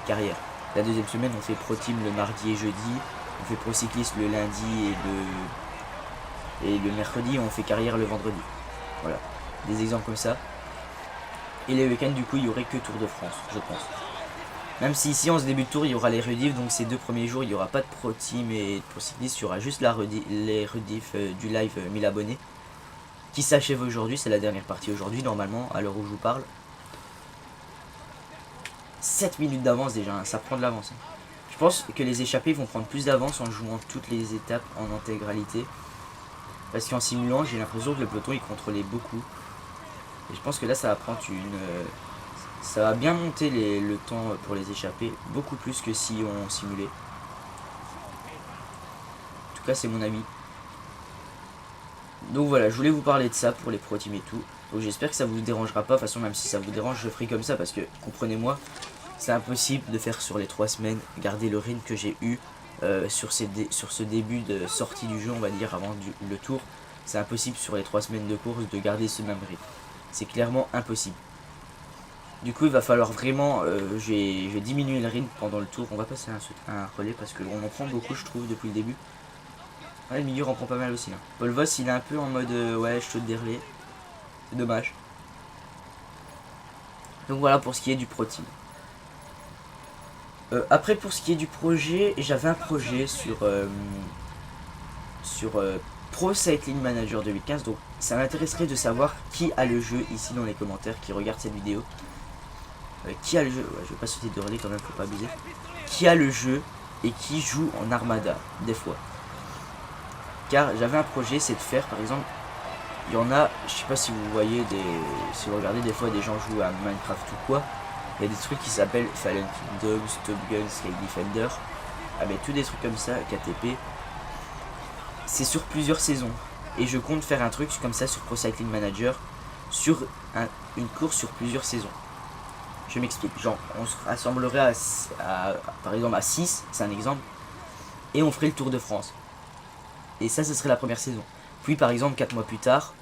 carrière. La deuxième semaine, on fait pro team le mardi et jeudi, on fait pro cycliste le lundi et le mercredi, on fait carrière le vendredi. Voilà, des exemples comme ça. Et les week-ends, du coup, il y aurait que Tour de France, je pense. Même si ici, en ce début de tour, il y aura les rediffs, donc ces 2 premiers jours, il n'y aura pas de pro team et de pro cycliste, il y aura juste les rediffs du live 1000 abonnés, qui s'achève aujourd'hui, c'est la dernière partie aujourd'hui, normalement, à l'heure où je vous parle. 7 minutes d'avance déjà, hein, ça prend de l'avance. Hein. Je pense que les échappés vont prendre plus d'avance en jouant toutes les étapes en intégralité. Parce qu'en simulant, j'ai l'impression que le peloton, il contrôlait beaucoup. Et je pense que là, ça va prendre ça va bien monter le temps pour les échapper, beaucoup plus que si on simulait. En tout cas, c'est mon avis. Donc voilà, je voulais vous parler de ça pour les pro teams et tout. Donc j'espère que ça vous dérangera pas. De toute façon, même si ça vous dérange, je ferai comme ça parce que, comprenez-moi, c'est impossible de faire sur les 3 semaines, garder le rythme que j'ai eu sur ce début de sortie du jeu, on va dire, avant le tour. C'est impossible sur les 3 semaines de course de garder ce même rythme. C'est clairement impossible. Du coup, il va falloir vraiment, je vais diminuer le rythme pendant le tour. On va passer un relais parce qu'on en prend beaucoup, je trouve, depuis le début. Ouais, le milieu en prend pas mal aussi là. Paul Voss, il est un peu en mode ouais, je saute des relais. C'est dommage. Donc voilà pour ce qui est du pro team. Après, pour ce qui est du projet, j'avais un projet sur Pro Cycling Manager 2015. Donc ça m'intéresserait de savoir qui a le jeu ici dans les commentaires, qui regarde cette vidéo. Qui a le jeu, ouais, je vais pas sauter de relais quand même, faut pas abuser. Qui a le jeu et qui joue en armada des fois. Car j'avais un projet, c'est de faire par exemple, il y en a, je sais pas si vous voyez si vous regardez des fois des gens jouent à Minecraft ou quoi, il y a des trucs qui s'appellent Fallen Kingdoms, Top Gun, Sky Defender, avec tous des trucs comme ça, KTP. C'est sur plusieurs saisons et je compte faire un truc comme ça sur Pro Cycling Manager sur une course sur plusieurs saisons. Je m'explique, genre on se rassemblerait par exemple à 6, c'est un exemple, et on ferait le Tour de France. Et ça, ce serait la première saison. Puis par exemple 4 mois plus tard,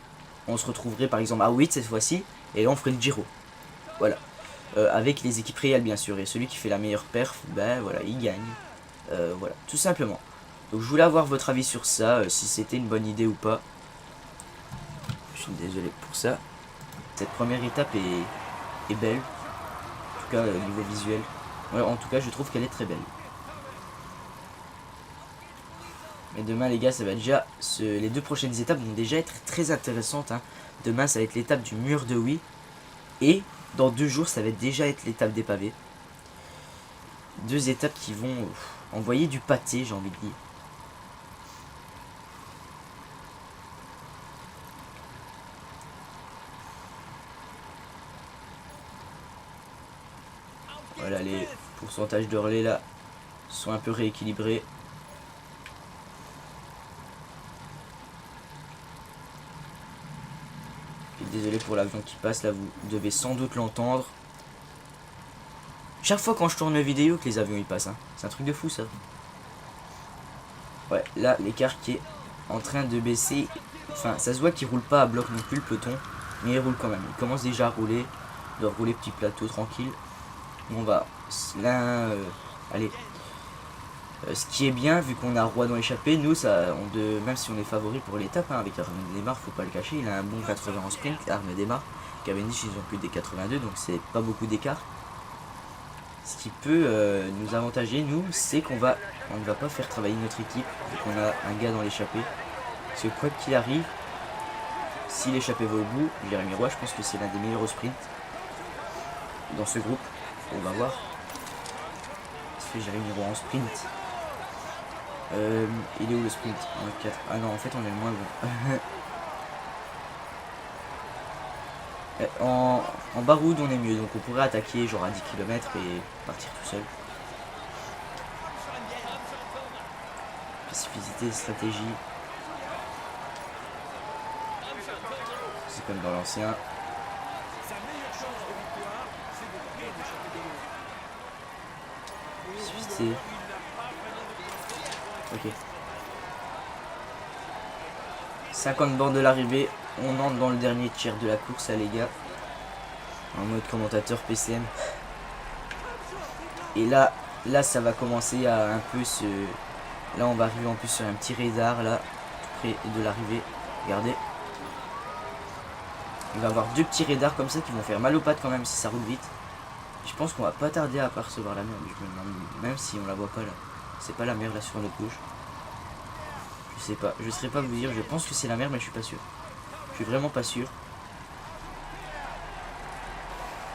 on se retrouverait par exemple à 8 cette fois-ci, et là on ferait le Giro. Voilà. Avec les équipes réelles bien sûr, et celui qui fait la meilleure perf, ben voilà, il gagne. Voilà, tout simplement. Donc je voulais avoir votre avis sur ça, si c'était une bonne idée ou pas. Je suis désolé pour ça. Cette première étape est belle. En tout cas, au niveau visuel. Ouais, en tout cas, je trouve qu'elle est très belle. Mais demain, les gars, ça va déjà... les 2 prochaines étapes vont déjà être très intéressantes. Hein. Demain, ça va être l'étape du mur de Huy. Et dans 2 jours, ça va déjà être l'étape des pavés. 2 étapes qui vont envoyer du pâté, j'ai envie de dire. Voilà, les pourcentages de relais là sont un peu rééquilibrés. Et désolé pour l'avion qui passe là, vous devez sans doute l'entendre. Chaque fois quand je tourne une vidéo que les avions y passent, hein. C'est un truc de fou ça. Ouais, là l'écart qui est en train de baisser. Enfin, ça se voit qu'il roule pas à bloc non plus le peloton, mais il roule quand même. Il commence déjà à rouler. Il doit rouler petit plateau tranquille. On va là, allez, Ce qui est bien, vu qu'on a Roi dans l'échappée, nous, même si on est favori pour l'étape, hein, avec Arnaud Démarre, faut pas le cacher, il a un bon 80 en sprint, Arnaud Démarre. Cavendish, ils ont plus des 82, donc c'est pas beaucoup d'écart. Ce qui peut nous avantager, nous, c'est on ne va pas faire travailler notre équipe, vu qu'on a un gars dans l'échappée. Parce que quoi qu'il arrive, si l'échappée va au bout, Jérémy Roy, je pense que c'est l'un des meilleurs au sprint dans ce groupe. On va voir. Est-ce que Jérémy Roy en sprint? Il est où le sprint? 4. Ah non, en fait, on est le moins bon. En baroud, on est mieux, donc on pourrait attaquer genre à 10 km et partir tout seul. Spécificité, stratégie. C'est comme dans l'ancien. Spécificité. Ok. 50 bornes de l'arrivée. On entre dans le dernier tiers de la course, là, les gars. En mode commentateur PCM. Et là, ça va commencer à un peu se... Là, on va arriver en plus sur un petit radar, là, tout près de l'arrivée. Regardez. Il va y avoir deux petits radars comme ça qui vont faire mal aux pattes quand même si ça roule vite. Je pense qu'on va pas tarder à apercevoir la mer, même si on la voit pas là. C'est pas la mer là sur notre gauche. Je sais pas, je saurais pas vous dire, je pense que c'est la mer mais je suis pas sûr. Je suis vraiment pas sûr.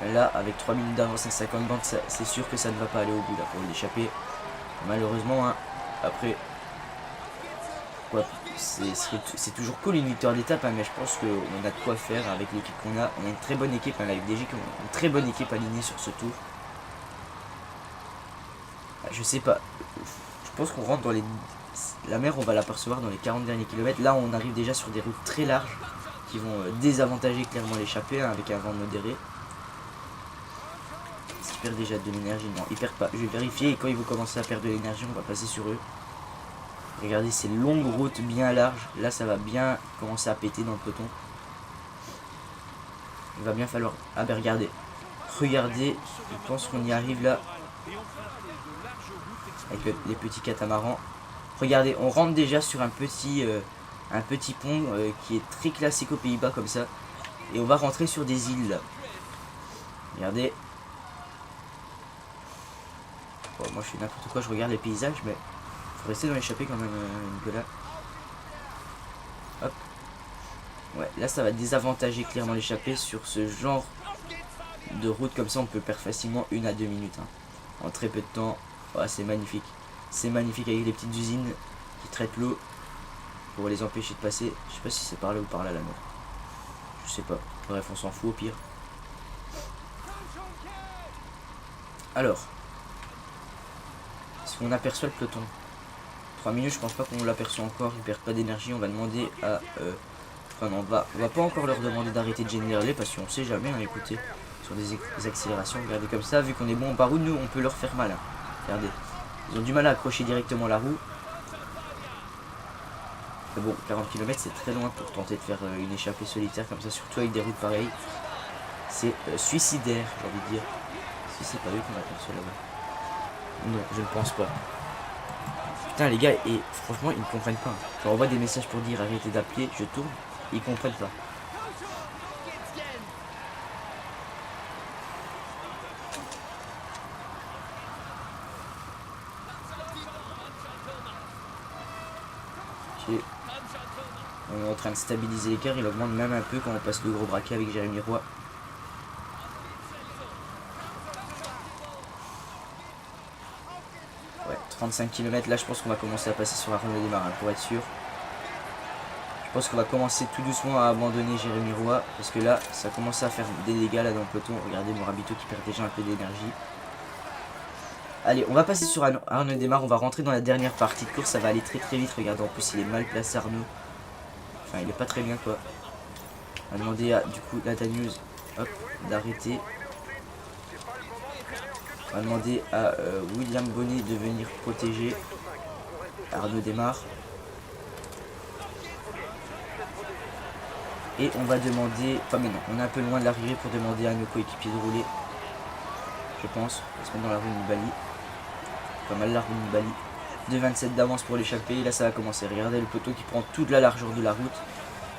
Là, avec 3 minutes d'avance et 50 bandes, c'est sûr que ça ne va pas aller au bout là pour l'échapper. Malheureusement, hein. Après, c'est toujours cool une victoire d'étape, hein, mais je pense qu'on a de quoi faire avec l'équipe qu'on a. On a une très bonne équipe, hein, la FDJ, une très bonne équipe alignée sur ce tour. Je sais pas, je pense qu'on rentre dans les... La mer, on va l'apercevoir dans les 40 derniers kilomètres. Là, on arrive déjà sur des routes très larges qui vont désavantager clairement l'échappée, hein, avec un vent modéré. Ils perdent déjà de l'énergie. Non, ils perdent pas. Je vais vérifier et quand ils vont commencer à perdre de l'énergie, on va passer sur eux. Regardez ces longues routes bien larges. Là, ça va bien commencer à péter dans le peloton. Il va bien falloir... Ah ben regardez. Regardez, je pense qu'on y arrive là. Avec les petits catamarans. Regardez, on rentre déjà sur un petit pont qui est très classique aux Pays-Bas comme ça. Et on va rentrer sur des îles là. Regardez. Bon, moi je fais n'importe quoi, je regarde les paysages, mais faut rester dans l'échappée quand même, Nicolas. Hop. Ouais, là ça va désavantager clairement l'échappée sur ce genre de route comme ça. On peut perdre facilement 1 à 2 minutes, hein, en très peu de temps. Ouais, c'est magnifique. C'est magnifique avec les petites usines qui traitent l'eau pour les empêcher de passer. Je sais pas si c'est par là ou par là la mer. Je sais pas. Bref, on s'en fout au pire. Alors. Est-ce qu'on aperçoit le peloton? 3 minutes, je pense pas qu'on l'aperçoit encore. Ils perdent pas d'énergie. On va demander à... Enfin non, on va pas encore leur demander d'arrêter de générer parce qu'on sait jamais, hein, écoutez. Sur des accélérations, regardez comme ça. Vu qu'on est bon en par-route, nous, on peut leur faire mal. Hein. Regardez. Ils ont du mal à accrocher directement la roue. Mais bon, 40 km c'est très loin pour tenter de faire une échappée solitaire comme ça, surtout avec des routes pareilles. C'est suicidaire, j'ai envie de dire. Si c'est pas eux qu'on aperçoit là-bas. Non, je ne pense pas. Putain les gars, et franchement ils ne comprennent pas. Je leur envoie des messages pour dire arrêtez d'appuyer, je tourne, ils comprennent pas. On est en train de stabiliser l'écart, il augmente même un peu quand on passe le gros braquet avec Jérémy Roy. Ouais, 35 km, là je pense qu'on va commencer à passer sur Arnaud Démarre, hein, pour être sûr. Je pense qu'on va commencer tout doucement à abandonner Jérémy Roy, parce que là, ça commence à faire des dégâts là dans le peloton. Regardez Morabito qui perd déjà un peu d'énergie. Allez, on va passer sur Arnaud Démarre, on va rentrer dans la dernière partie de course, ça va aller très très vite. Regardez, en plus il est mal placé Arnaud. Enfin, il est pas très bien quoi. On va demander à, du coup, Data News, hop, d'arrêter. On va demander à William Bonnet de venir protéger Arnaud Démarre. Et on va demander, enfin mais non, on est un peu loin de l'arrivée pour demander à nos coéquipiers de rouler. Je pense, on va se mettre dans la rue Nibali. Pas mal la rue Nibali. 2,27 d'avance pour l'échapper. Là, ça va commencer. Regardez le poteau qui prend toute la largeur de la route.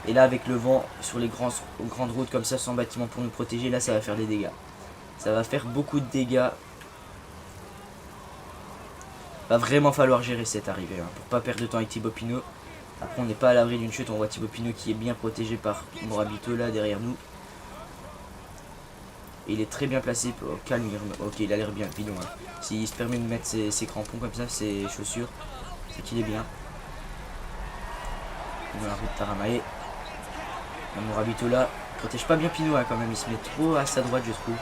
Et là, avec le vent sur les grandes routes comme ça, sans bâtiment pour nous protéger, là, ça va faire des dégâts. Ça va faire beaucoup de dégâts. Va vraiment falloir gérer cette arrivée hein, pour pas perdre de temps avec Thibaut Pinot. Après, on n'est pas à l'abri d'une chute. On voit Thibaut Pinot qui est bien protégé par Morabito là derrière nous. Et il est très bien placé. Oh, calme, ok, il a l'air bien, Pinot. Hein. S'il se permet de mettre ses crampons comme ça, ses chaussures, c'est qu'il est bien. Dans la route de Taramae. Morabito là, protège pas bien Pinot hein, quand même. Il se met trop à sa droite, je trouve.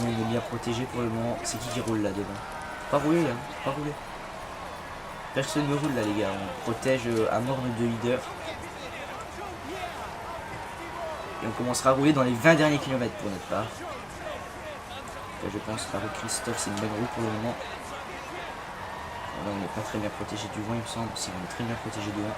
Mais il est bien protégé pour le moment. C'est qui roule là devant? Pas rouler là, pas rouler. Personne ne roule là les gars, on protège à mort nos deux leaders. Et on commencera à rouler dans les 20 derniers kilomètres pour notre part. Là, je pense la roue Christophe c'est une bonne roue pour le moment. Là on n'est pas très bien protégé du vent il me semble, si on est très bien protégé du vent.